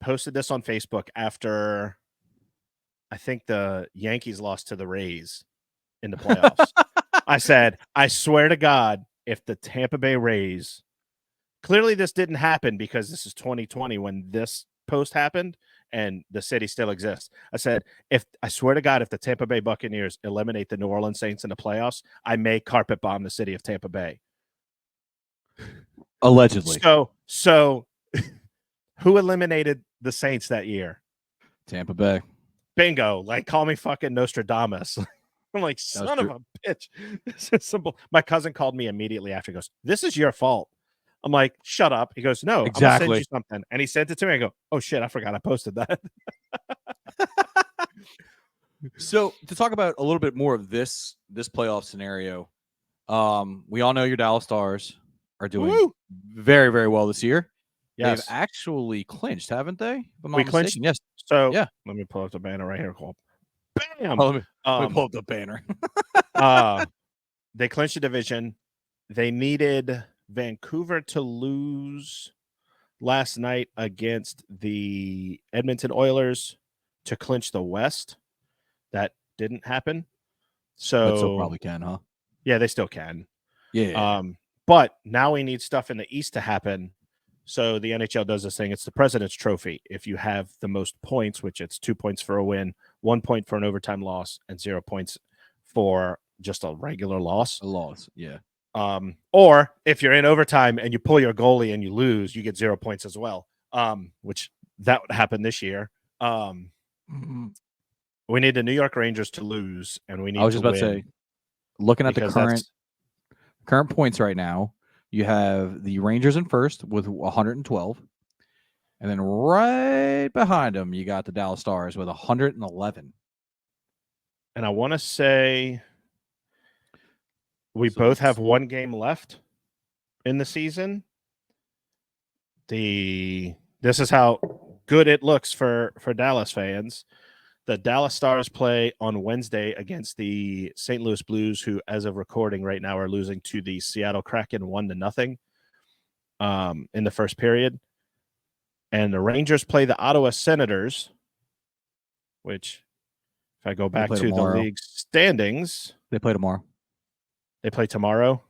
posted this on Facebook after I think the Yankees lost to the Rays in the playoffs. I said, I swear to God, if the Tampa Bay Rays, clearly this didn't happen because this is 2020 when this post happened and the city still exists. I said, I swear to God, if the Tampa Bay Buccaneers eliminate the New Orleans Saints in the playoffs, I may carpet bomb the city of Tampa Bay. Allegedly. So who eliminated the Saints that year? Tampa Bay. Bingo. Like, call me fucking Nostradamus. I'm like, son of a bitch. This is simple. My cousin called me immediately after. He goes, "This is your fault." I'm like, "Shut up." He goes, "No, exactly. I'm gonna send you something." And he sent it to me. I go, "Oh shit, I forgot I posted that." So to talk about a little bit more of this playoff scenario, we all know your Dallas Stars are doing very, very well this year. Yes. They've actually clinched, haven't they? We clinched. Yes. So yeah. Let me pull up the banner right here. Bam. Oh, let me pull up the banner. They clinched the division. They needed Vancouver to lose last night against the Edmonton Oilers to clinch the West. That didn't happen. So but still probably can, huh? Yeah, they still can. Yeah. But now we need stuff in the East to happen. So the NHL does this thing. It's the President's Trophy. If you have the most points, which it's 2 points for a win, 1 point for an overtime loss, and 0 points for just a regular loss. A loss, yeah. Or if you're in overtime and you pull your goalie and you lose, you get 0 points as well. Which that would happen this year. We need the New York Rangers to lose, and we need to win. I was just about to say, looking at the current points right now, you have the Rangers in first with 112. And then right behind them, you got the Dallas Stars with 111. And I want to say we both have one game left in the season. This is how good it looks for Dallas fans. The Dallas Stars play on Wednesday against the St. Louis Blues, who, as of recording right now, are losing to the Seattle Kraken 1-0 in the first period. And the Rangers play the Ottawa Senators, which, if I go back to the league standings, they play tomorrow. They play tomorrow.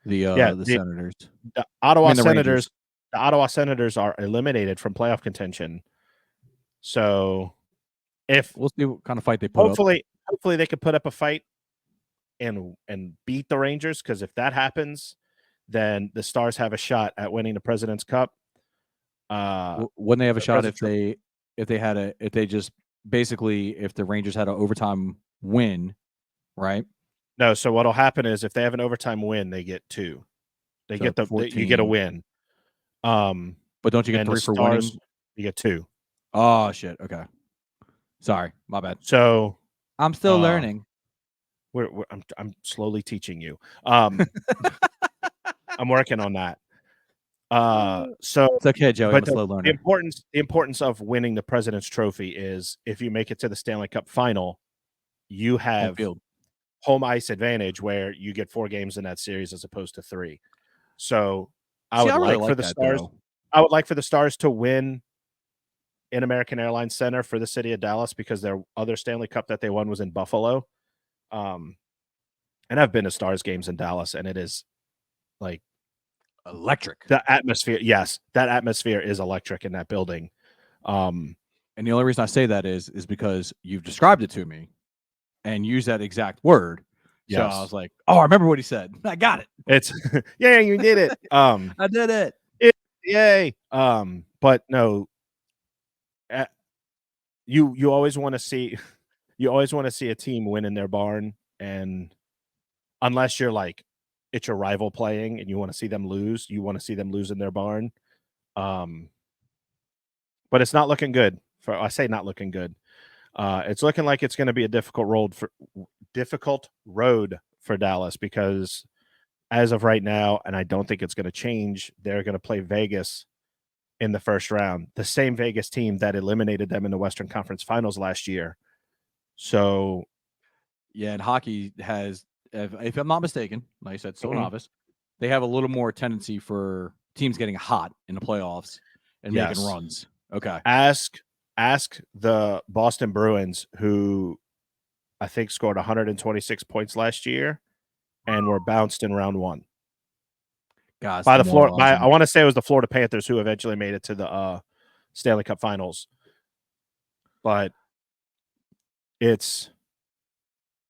The Senators, the Ottawa Senators, the Ottawa Senators are eliminated from playoff contention. So, if we'll see what kind of fight they put up. Hopefully they could put up a fight and beat the Rangers, because if that happens, then the Stars have a shot at winning the President's Cup. Wouldn't they have a shot if the Rangers had an overtime win, right? No, so what'll happen is if they have an overtime win, they get 2. You get a win. But don't you get 3 for winning? You get 2. Oh shit! Okay, sorry, my bad. So I'm still learning. I'm slowly teaching you. I'm working on that. So it's okay, Joey. I'm a slow learner. The importance of winning the President's Trophy is if you make it to the Stanley Cup final, you have home ice advantage where you get 4 games in that series as opposed to 3. So I would like for the Stars to win in American Airlines Center for the city of Dallas, because their other Stanley Cup that they won was in Buffalo. And I've been to Stars games in Dallas, and it is like electric. The atmosphere, yes, that atmosphere is electric in that building. And the only reason I say that is because you've described it to me and used that exact word. So I Yes. was like, "Oh, I remember what he said. I got it. It's yeah, you did it. I did it." Yay. But no, uh, you always want to see you always want to see a team win in their barn, and unless you're like it's your rival playing and you want to see them lose, you want to see them lose in their barn. Um, but it's not looking good. I say not looking good. It's looking like it's going to be a difficult road for Dallas because as of right now, and I don't think it's going to change, they're going to play Vegas in the first round, the same Vegas team that eliminated them in the Western Conference Finals last year. So, Yeah, and hockey has, if I'm not mistaken, like I said, still a mhm, novice, they have a little more tendency for teams getting hot in the playoffs and making yes, runs. Okay. ask the Boston Bruins, who I think scored 126 points last year and were bounced in round one God, it's by the Florida. By I demoralizing. want to say it was the Florida Panthers who eventually made it to the Stanley Cup Finals. But it's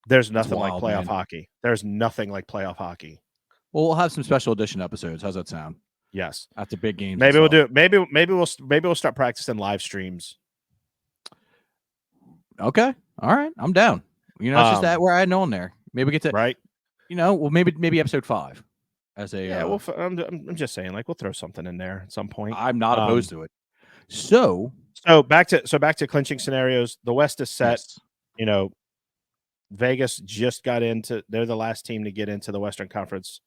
there's It's nothing like wild, playoff man. hockey. There's nothing like playoff hockey. Well, we'll have some special edition episodes. How's that sound? Yes. After big games and Maybe we'll stuff. do it. Maybe we'll start practicing live streams. Okay. All right. I'm down. It's just that we're adding on there. Maybe get to, Right? well, maybe episode 5 as a, Yeah, I'm just saying, like, we'll throw something in there at some point. I'm not opposed to it. So, So back to clinching scenarios. The West is set. yes. You know, Vegas just got into. They're the last team to get into the Western Conference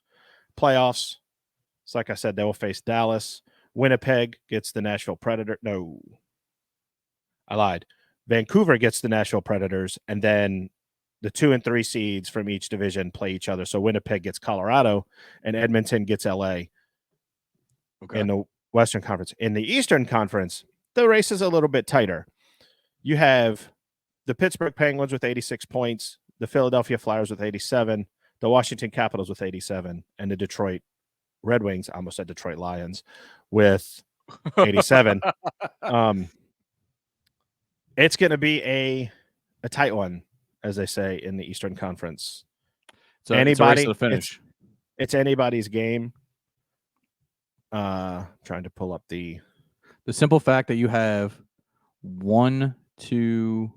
playoffs. So, like I said, they will face Dallas. Winnipeg gets the Nashville Predator. No, I lied. Vancouver gets the Nashville Predators, and then the 2 and 3 seeds from each division play each other. So Winnipeg gets Colorado, and Edmonton gets LA Okay. in the Western Conference. In the Eastern Conference, the race is a little bit tighter. You have the Pittsburgh Penguins with 86 points, the Philadelphia Flyers with 87, the Washington Capitals with 87, and the Detroit Red Wings, I almost said Detroit Lions, with 87. It's going to be a tight one, as they say in the Eastern Conference. So it's a race to the It's finish. anybody's game. Trying to pull up the simple fact that you have 1, 2,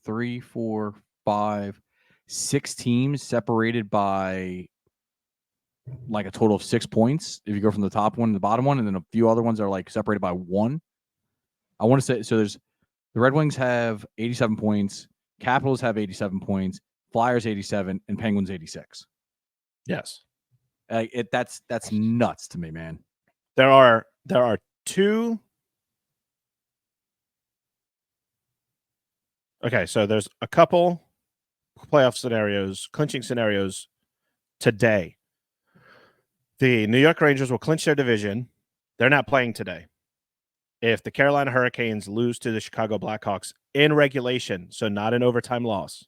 3, 4, 5, 6 teams separated by like a total of 6 points. If you go from the top one to the bottom one, and then a few other ones are like separated by 1. I want to say so. There's the Red Wings have 87 points, Capitals have 87 points, Flyers 87, and Penguins 86. yes. That's nuts to me, man. There are 2. Okay, so there's a couple playoff scenarios, clinching scenarios today. The New York Rangers will clinch their division. They're not playing today. If the Carolina Hurricanes lose to the Chicago Blackhawks in regulation, so not an overtime loss,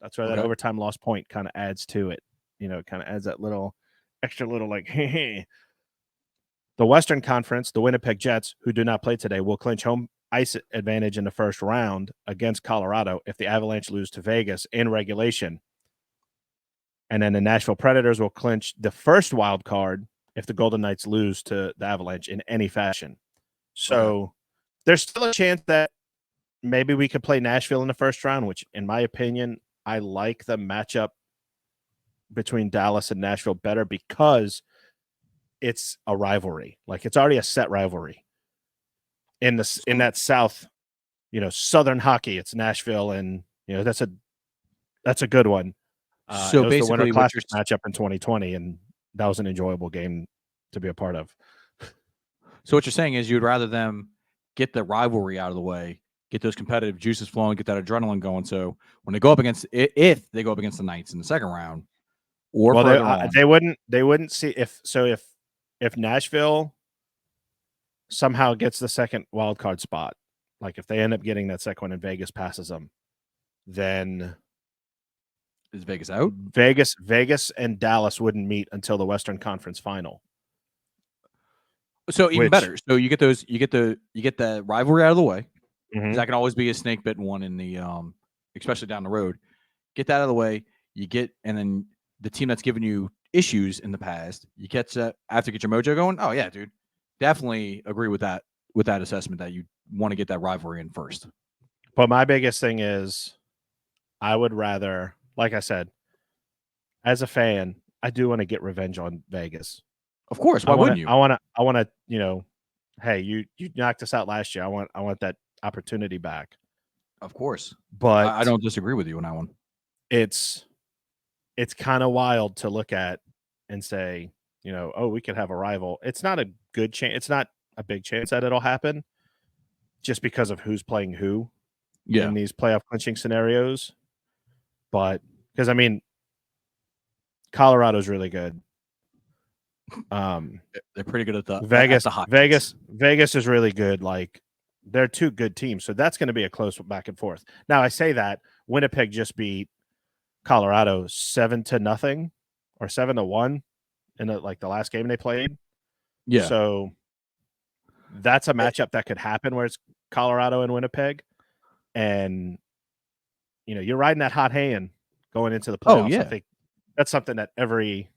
that's where that Okay. overtime loss point kind of adds to it. It kind of adds that little extra little like, hey. The Western Conference, the Winnipeg Jets, who do not play today, will clinch home ice advantage in the first round against Colorado if the Avalanche lose to Vegas in regulation. And then the Nashville Predators will clinch the first wild card if the Golden Knights lose to the Avalanche in any fashion. So there's still a chance that maybe we could play Nashville in the first round, which, in my opinion, I like the matchup between Dallas and Nashville better because it's a rivalry. Like, it's already a set rivalry. In that South, Southern hockey, it's Nashville, and that's a good one. So It was the Winter basically, what Classic matchup in 2020, and that was an enjoyable game to be a part of. So what you're saying is you'd rather them get the rivalry out of the way, get those competitive juices flowing, get that adrenaline going. So when they go up against, if they go up against the Knights in the second round or Well, further on, they wouldn't see if Nashville somehow gets the second wild card spot, like if they end up getting that second one and Vegas passes them, then is Vegas out? Vegas and Dallas wouldn't meet until the Western Conference Final. So even better. So you get the rivalry out of the way. Mm-hmm. That can always be a snake bitten one in the especially down the road. Get that out of the way. And then the team that's given you issues in the past, you get to after get your mojo going. Oh yeah, dude, definitely agree with that assessment that you want to get that rivalry in first. But my biggest thing is, I would rather, like I said, as a fan, I do want to get revenge on Vegas. Of course, why wouldn't you? I want to, you know, hey, you knocked us out last year. I want that opportunity back. Of course, But I don't disagree with you on that one. It's kind of wild to look at and say, you know, oh, we could have a rival. It's not a good chance. It's not a big chance that it'll happen, just because of who's playing who in these playoff clinching scenarios. But because I mean, Colorado's really good. They're pretty good at the Vegas. at the Vegas is really good. Like, they're two good teams, so that's going to be a close back and forth. Now, I say that Winnipeg just beat Colorado 7-0 or 7-1 in the last game they played. Yeah. So that's a matchup that could happen where it's Colorado and Winnipeg, and you know, you're riding that hot hand going into the playoffs. Oh, yeah. I think that's something that every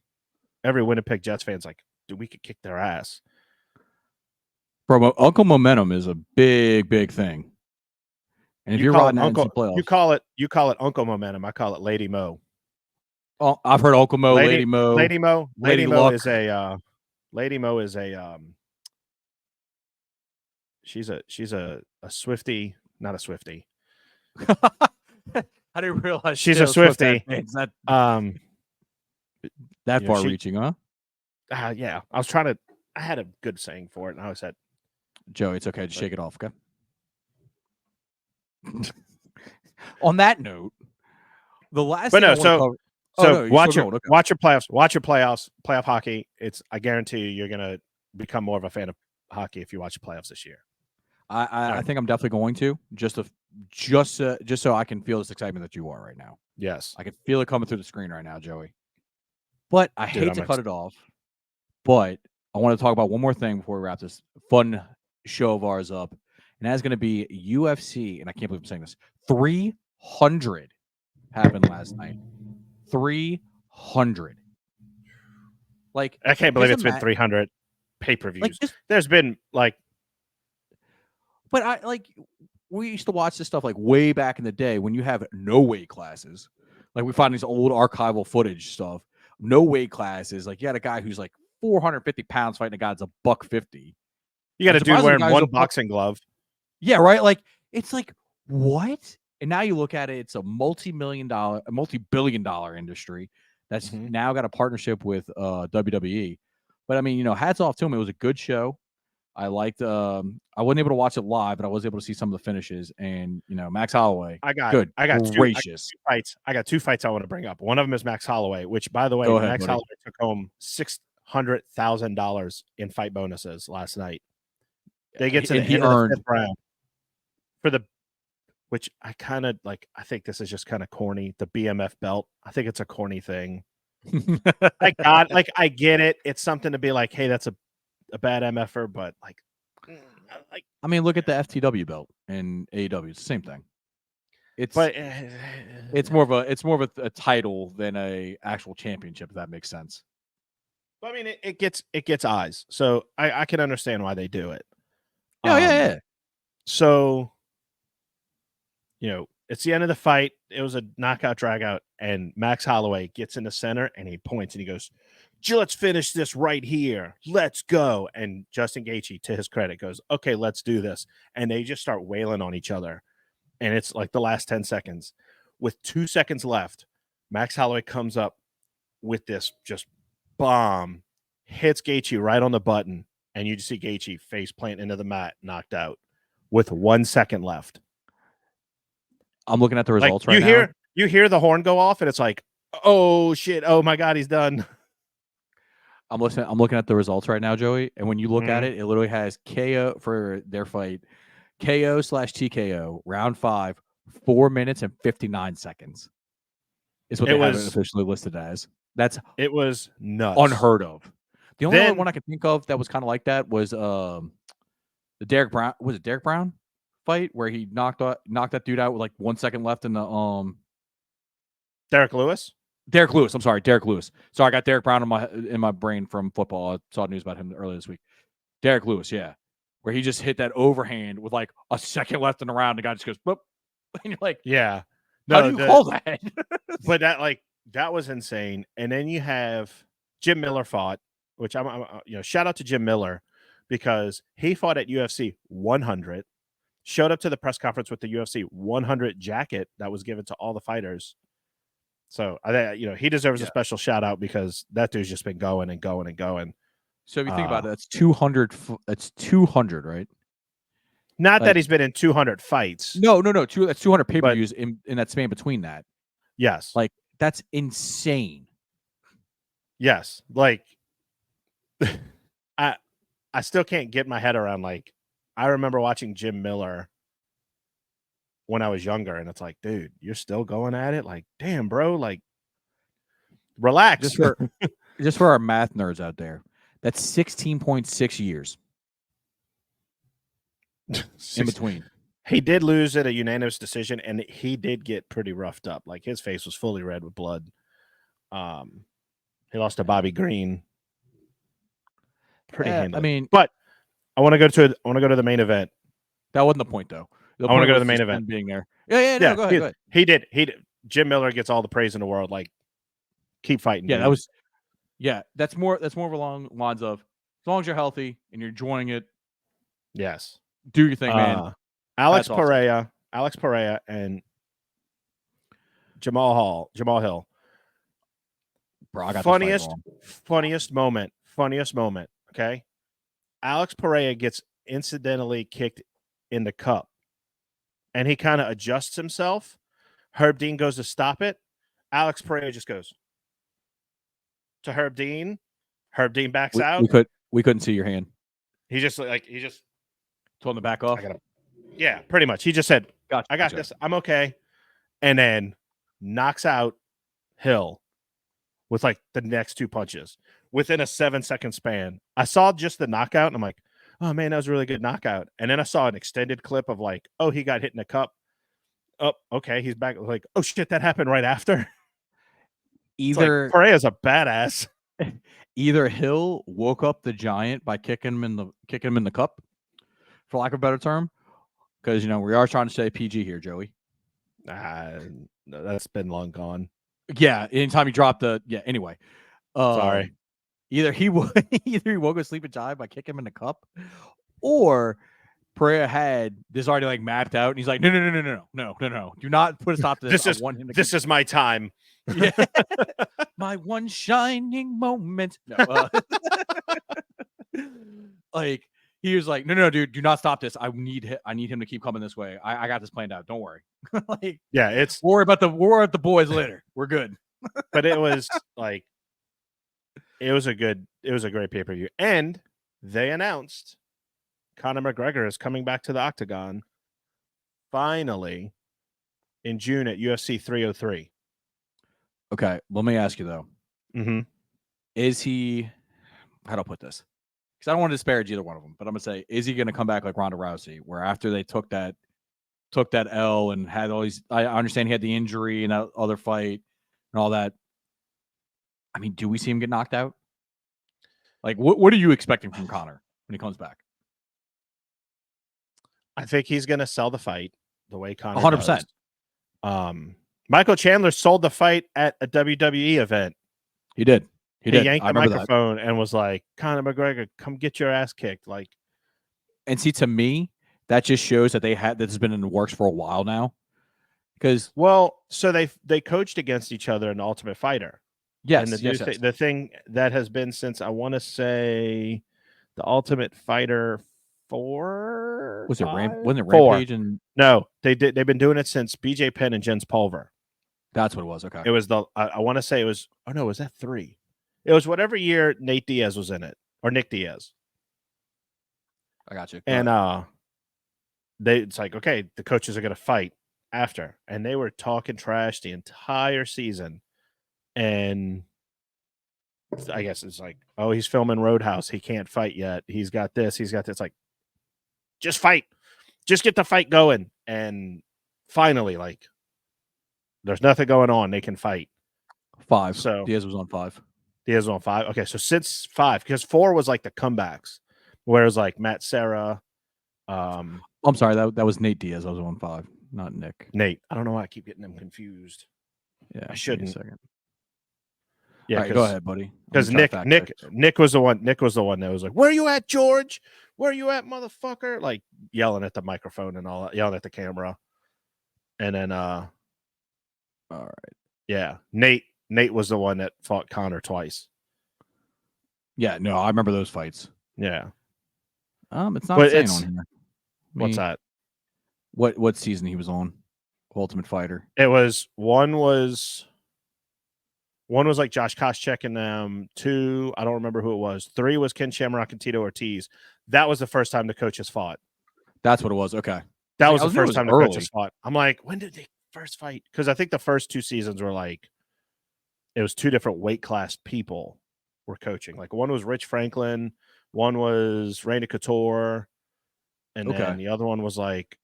Winnipeg Jets fan's like, dude, we could kick their ass. Bro, Uncle Momentum is a big thing. And if you're riding that into playoffs, you call it Uncle Momentum. I call it Lady Mo. Oh, I've heard Uncle Mo, Lady Mo. Lady Mo is a she's a Swiftie, not a Swiftie. I didn't realize she's a Swiftie. That far reaching, huh? Yeah. I had a good saying for it, and I said, Joey, it's okay. Just shake it off, okay? On that note, the last thing I want to cover. Watch your playoffs. Watch your playoff hockey. I guarantee you're gonna become more of a fan of hockey if you watch the playoffs this year. I think I'm definitely going to just so I can feel this excitement that you are right now. Yes, I can feel it coming through the screen right now, Joey. But I hate to cut it off. But I want to talk about one more thing before we wrap this fun show of ours up, and that's going to be UFC. And I can't believe I'm saying this. 300 happened last night. 300. Like, I can't believe it's been 300 pay-per-views. There's been but we used to watch this stuff like way back in the day when you have no weight classes. Like, we find these old archival footage stuff. No weight classes. Like, you had a guy who's like 450 pounds fighting a guy that's $150. You got a dude wearing one boxing glove. Yeah, right. Like, it's like, what? And now you look at it, it's a multi-billion dollar industry that's now got a partnership with WWE. But I mean, you know, hats off to him. It was a good show. I liked. I wasn't able to watch it live, but I was able to see some of the finishes. And you know, Max Holloway. I got gracious. two fights. I got two fights I want to bring up. One of them is Max Holloway, which, by the way, Max Holloway took home $600,000 in fight bonuses last night. They get to the end of the fifth round which I kind of like. I think this is just kind of corny. The BMF belt. I think it's a corny thing. I get it. It's something to be like, hey, that's a bad MFer, but I mean, look at the FTW belt in AEW. It's the same thing. It's more of a title than a actual championship, if that makes sense. But I mean, it gets eyes, so I can understand why they do it. Yeah. So, you know, it's the end of the fight. It was a knockout dragout, and Max Holloway gets in the center and he points and he goes, let's finish this right here. Let's go. And Justin Gaethje, to his credit, goes, okay, let's do this. And they just start wailing on each other. And it's like the last 10 seconds. With 2 seconds left, Max Holloway comes up with this just bomb, hits Gaethje right on the button, and you just see Gaethje face plant into the mat, knocked out with 1 second left. I'm looking at the results right now. You hear the horn go off, and it's like, oh shit! Oh my god, he's done. I'm looking at the results right now, Joey. And when you look at it, it literally has KO for their fight, KO/TKO, round 5, 4 minutes and 59 seconds. Is what they have it officially listed as. It was nuts, unheard of. The only other one I could think of that was kind of like that was the Derek Brown. Was it Derek Brown fight where he knocked that dude out with like 1 second left in the Derek Lewis? Derek Lewis. I'm sorry, Derek Lewis. So I got Derek Brown in my brain from football. I saw news about him earlier this week. Derek Lewis, yeah, where he just hit that overhand with like a second left in the round. The guy just goes, boop, and you're like, Yeah. how do No, you call that? but that was insane. And then you have Jim Miller fought, which I'm shout out to Jim Miller because he fought at UFC 100, showed up to the press conference with the UFC 100 jacket that was given to all the fighters. So he deserves a special shout out because that dude's just been going and going and going. So if you think about it, that's 200. That's 200, right? Not that he's been in 200 fights. No. That's 200 pay-per-views in that span between that. Yes. Like, that's insane. Yes. Like, I still can't get my head around, like, I remember watching Jim Miller when I was younger, and it's like, dude, you're still going at it? Like, damn, bro, like, relax. Just for our math nerds out there, that's 16.6 years in between. He did lose at a unanimous decision, and he did get pretty roughed up. Like, his face was fully red with blood. He lost to Bobby Green pretty handily. I mean, but I want to go to the main event. That wasn't the point, though. I want to go to the main event. Being there. Yeah. No, go ahead. He did. Jim Miller gets all the praise in the world. Like, keep fighting. Yeah, dude. That's more along lines of as long as you're healthy and you're enjoying it. Yes. Do your thing, man. Alex Pereira, and Jamal Hill. Bro, I got funniest moment. Okay. Alex Pereira gets incidentally kicked in the cup, and he kind of adjusts himself. Herb Dean goes to stop it. Alex Pereira just goes to Herb Dean. Herb Dean backs out. We couldn't see your hand. He just told him to back off. Yeah, pretty much. He just said, gotcha, I got this. I'm okay. And then knocks out Hill with like the next two punches within a 7-second span. I saw just the knockout and I'm like, oh man, that was a really good knockout. And then I saw an extended clip of like, oh, he got hit in the cup. Oh, okay, he's back. Like, oh shit, that happened right after. Either Pereira's a badass. Either Hill woke up the giant by kicking him in the cup, for lack of a better term, because we are trying to say PG here, Joey. No, that's been long gone. Yeah, anytime you drop anyway. Sorry. Either he woke up sleep and jive by kicking him in the cup, or Pereira had this already like mapped out, and he's like, no, do not put a stop to this. This is my time. Yeah, my one shining moment. No, like he was like, no, dude, do not stop this. I need him to keep coming this way. I got this planned out. Don't worry. Like, yeah, we'll worry about the boys later. We're good. But it was like, it was a great pay-per-view, and they announced Conor McGregor is coming back to the octagon finally in June at UFC 303. Okay, let me ask you though. Mm-hmm. Is he? How do I put this? Because I don't want to disparage either one of them, but I'm gonna say, is he going to come back like Ronda Rousey, where after they took that L and had all these? I understand he had the injury and that other fight and all that. I mean, do we see him get knocked out? Like, what are you expecting from Conor when he comes back? I think he's going to sell the fight the way Conor 100%. does. Michael Chandler sold the fight at a WWE event. He did. He yanked the microphone and was like, Conor McGregor, come get your ass kicked. Like, and see, to me, that just shows that this has been in the works for a while now. Because so they coached against each other in Ultimate Fighter. Yes, and the thing that has been since, I want to say, the Ultimate Fighter 4. Wasn't it 4. Rampage? And no, they've been doing it since BJ Penn and Jens Pulver. That's what it was. Okay, it was I want to say it was. Oh no, was that 3? It was whatever year Nate Diaz was in it, or Nick Diaz. I got you. And it's like, okay, the coaches are going to fight after, and they were talking trash the entire season. And I guess it's like, oh, he's filming Roadhouse. He can't fight yet. He's got this. Like, just fight. Just get the fight going. And finally, like, there's nothing going on. They can fight. 5. So Diaz was on 5. Diaz was on 5. Okay, so since 5, because 4 was like the comebacks, whereas like Matt Serra, I'm sorry, that was Nate Diaz. I was on 5, not Nick. Nate. I don't know why I keep getting them confused. Yeah, I give me a shouldn't. second. Yeah, All right, go ahead, buddy. I'm because gonna try to fact check. Nick was the one. Nick was the one that was like, "Where you at, George? Where you at, motherfucker?" Like yelling at the microphone and all that, yelling at the camera. And then, All right. yeah, Nate was the one that fought Connor twice. Yeah, no, I remember those fights. Yeah, It's not but saying on here. what's that? What season he was on? Ultimate Fighter. It was one was like Josh Koscheck and them. 2, I don't remember who it was. 3 was Ken Shamrock and Tito Ortiz. That was the first time the coaches fought. That's what it was. Okay. That See, was I the knew it first was time the coaches early. fought. I'm like, when did they first fight? Because I think the first 2 seasons were like, it was 2 different weight class people were coaching. Like one was Rich Franklin, one was Randy Couture, and then Okay. the other one was like,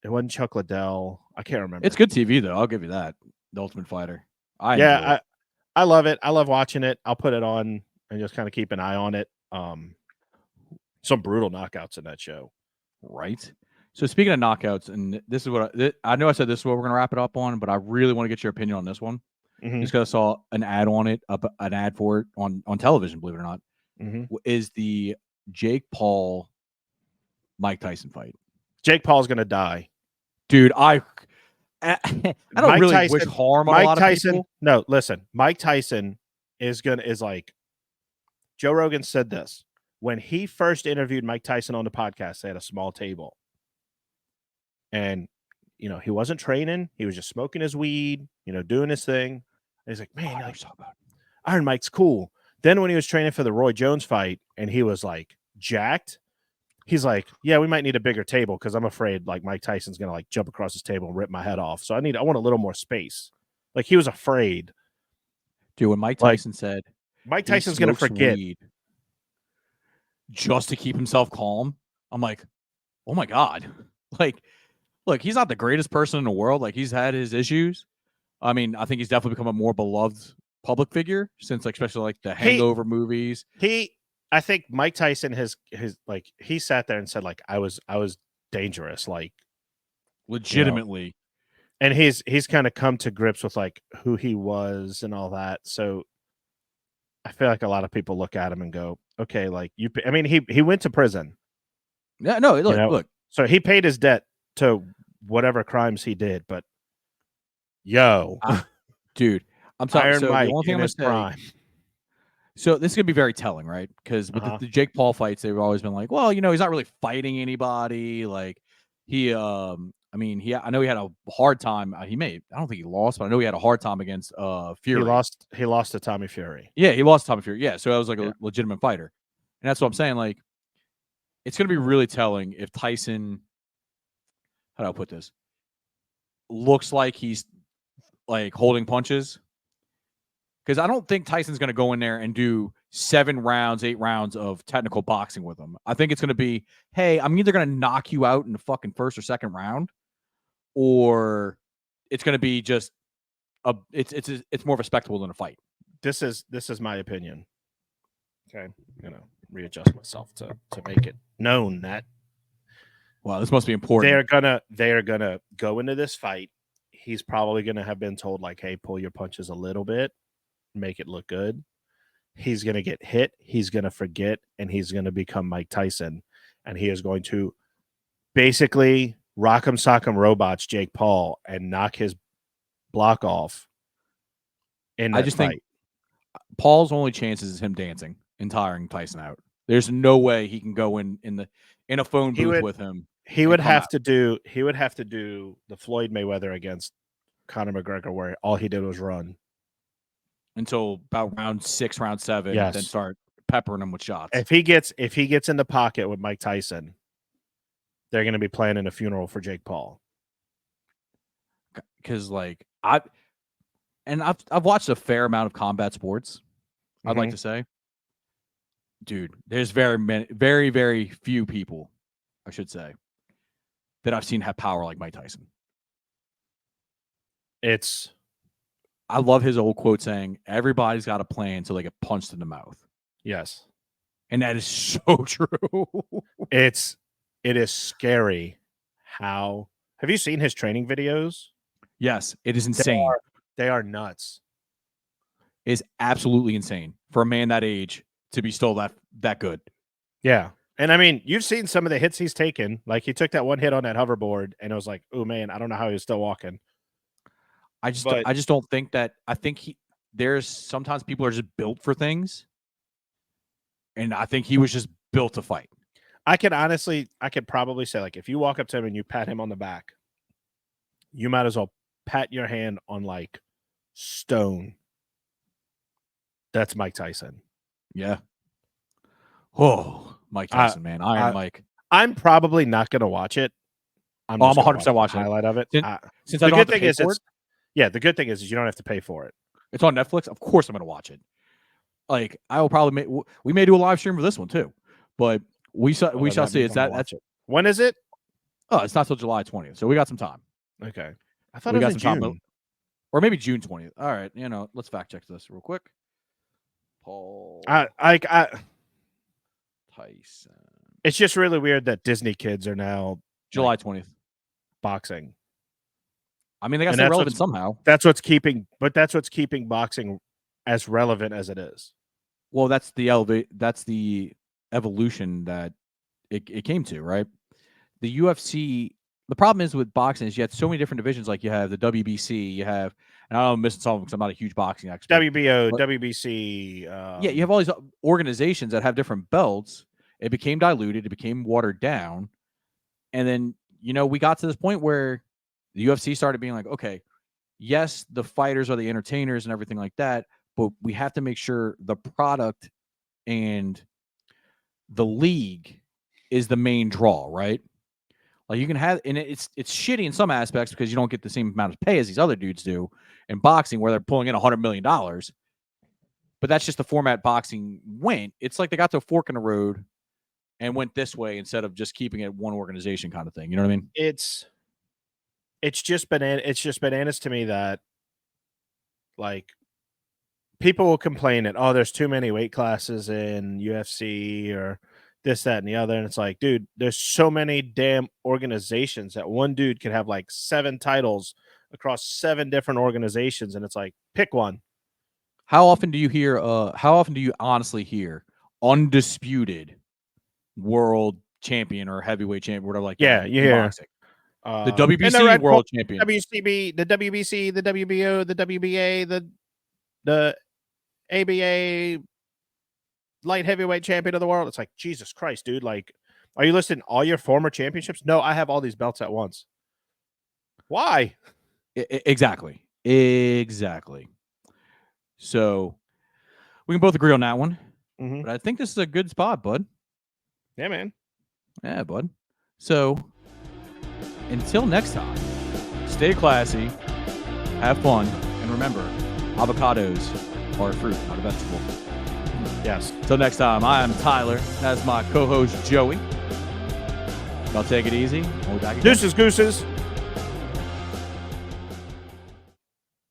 it wasn't Chuck Liddell. I can't remember. It's good TV though. I'll give you that. The Ultimate Fighter. I enjoy it. I love it. I love watching it. I'll put it on and just kind of keep an eye on it. Some brutal knockouts in that show. Right. So speaking of knockouts, and this is what I know I said this is what we're gonna wrap it up on, but I really want to get your opinion on this one. Mm-hmm. Just because I saw an ad on it, an ad for it on television, believe it or not, is the Jake Paul Mike Tyson fight. Jake Paul's gonna die, dude. I don't Mike really Tyson, wish harm on Mike a lot Tyson, of people. No, listen, Mike Tyson is like Joe Rogan said this when he first interviewed Mike Tyson on the podcast. They had a small table, and he wasn't training; he was just smoking his weed, doing his thing. And he's like, man, like, Iron Mike's cool. Then when he was training for the Roy Jones fight, and he was like jacked, he's like, yeah, we might need a bigger table because I'm afraid like Mike Tyson's gonna like jump across his table and rip my head off. So I want a little more space. Like he was afraid. Dude, when Mike Tyson said Mike Tyson's gonna forget weed just to keep himself calm, I'm like, oh my God. Like, look, he's not the greatest person in the world. Like, he's had his issues. I mean, I think he's definitely become a more beloved public figure since, like, especially like the Hangover movies. I think Mike Tyson has like he sat there and said like I was dangerous, like legitimately. And he's kind of come to grips with like who he was and all that. So I feel like a lot of people look at him and go, okay, like I mean, he went to prison. Yeah, no, look. So he paid his debt to whatever crimes he did, but dude, I'm sorry. Iron So Mike the only thing I'm gonna say, prime. So this is gonna be very telling, right? Because with the Jake Paul fights, they've always been like, well, he's not really fighting anybody. Like he, I know he had a hard time. I don't think he lost, but I know he had a hard time against Fury. He lost to Tommy Fury. Yeah, he lost to Tommy Fury. Yeah, so that was like a legitimate fighter, and that's what I'm saying. Like, it's gonna be really telling if Tyson, how do I put this, looks like he's like holding punches. Because I don't think Tyson's going to go in there and do 7 rounds, 8 rounds of technical boxing with him. I think it's going to be, hey, I'm either going to knock you out in the fucking first or second round, or it's going to be just it's more of a spectacle than a fight. This is my opinion. Okay, I'm gonna readjust myself to make it known that. Wow, this must be important. They are gonna go into this fight. He's probably gonna have been told like, hey, pull your punches a little bit. Make it look good. He's going to get hit. He's going to forget, and he's going to become Mike Tyson, and he is going to basically rock'em sock'em robots Jake Paul and knock his block off. I just think Paul's only chance is him dancing and tiring Tyson out. There's no way he can go in a phone booth with him. He would have to do the Floyd Mayweather against Conor McGregor, where all he did was run until about round 6, round 7, then start peppering him with shots. If he gets in the pocket with Mike Tyson, they're going to be planning a funeral for Jake Paul. Because like I've watched a fair amount of combat sports. I'd like to say, dude, there's very, very few people, I should say, that I've seen have power like Mike Tyson. I love his old quote saying, "Everybody's got a plan until they get punched in the mouth." Yes. And that is so true. It is scary how have you seen his training videos? Yes, it is insane. They are nuts. It is absolutely insane for a man that age to be still that good. Yeah. And I mean, you've seen some of the hits he's taken. Like he took that one hit on that hoverboard and it was like, oh man, I don't know how he was still walking. I just don't think that. I think there's sometimes people are just built for things, and I think he was just built to fight. I could probably say, like, if you walk up to him and you pat him on the back, you might as well pat your hand on like stone. That's Mike Tyson. Yeah. Oh, Mike Tyson, man, Iron Mike. I'm probably not going to watch it. I'm 100% watching the highlight of it. Since I don't have to pay for it. Yeah, the good thing is you don't have to pay for it. It's on Netflix. Of course, I'm going to watch it. Like I will probably we may do a live stream for this one too, but we shall see. It's that's it. When is it? Oh, it's not till July 20th, so we got some time. Okay, I thought it was in June, or maybe June 20th. All right, let's fact check this real quick. Paul, Tyson. It's just really weird that Disney kids are now July 20th boxing. I mean, they got to stay relevant somehow. That's what's keeping boxing as relevant as it is. Well, that's the evolution that it came to, right? The UFC. The problem is with boxing is you have so many different divisions. Like you have the WBC, you have, and I don't know, I'm missing something because I'm not a huge boxing expert. WBO, WBC. Yeah, you have all these organizations that have different belts. It became diluted. It became watered down. And then, we got to this point where the UFC started being like, okay, yes, the fighters are the entertainers and everything like that, but we have to make sure the product and the league is the main draw, right? Like you can have, and it's shitty in some aspects because you don't get the same amount of pay as these other dudes do in boxing, where they're pulling in $100 million. But that's just the format boxing went. It's like they got to a fork in the road and went this way instead of just keeping it one organization kind of thing. You know what I mean? It's just bananas to me that like people will complain that, oh, there's too many weight classes in UFC or this, that, and the other. And it's like, dude, there's so many damn organizations that one dude could have like 7 titles across 7 different organizations. And it's like, pick one. How often do you honestly hear undisputed world champion or heavyweight champion, whatever like that? Yeah, you hear boxing. The WBC world champion, WCB, the WBC, the WBO, the WBA, the ABA light heavyweight champion of the world. It's like, Jesus Christ, dude. Like, are you listing all your former championships? No, I have all these belts at once. Why? Exactly. So we can both agree on that one. Mm-hmm. But I think this is a good spot, bud. Yeah, man. Yeah, bud. So until next time, stay classy, have fun, and remember, avocados are a fruit, not a vegetable. Yes. Until next time, I am Tyler. That's my co-host, Joey. Y'all take it easy. We'll be back again. Deuces, gooses.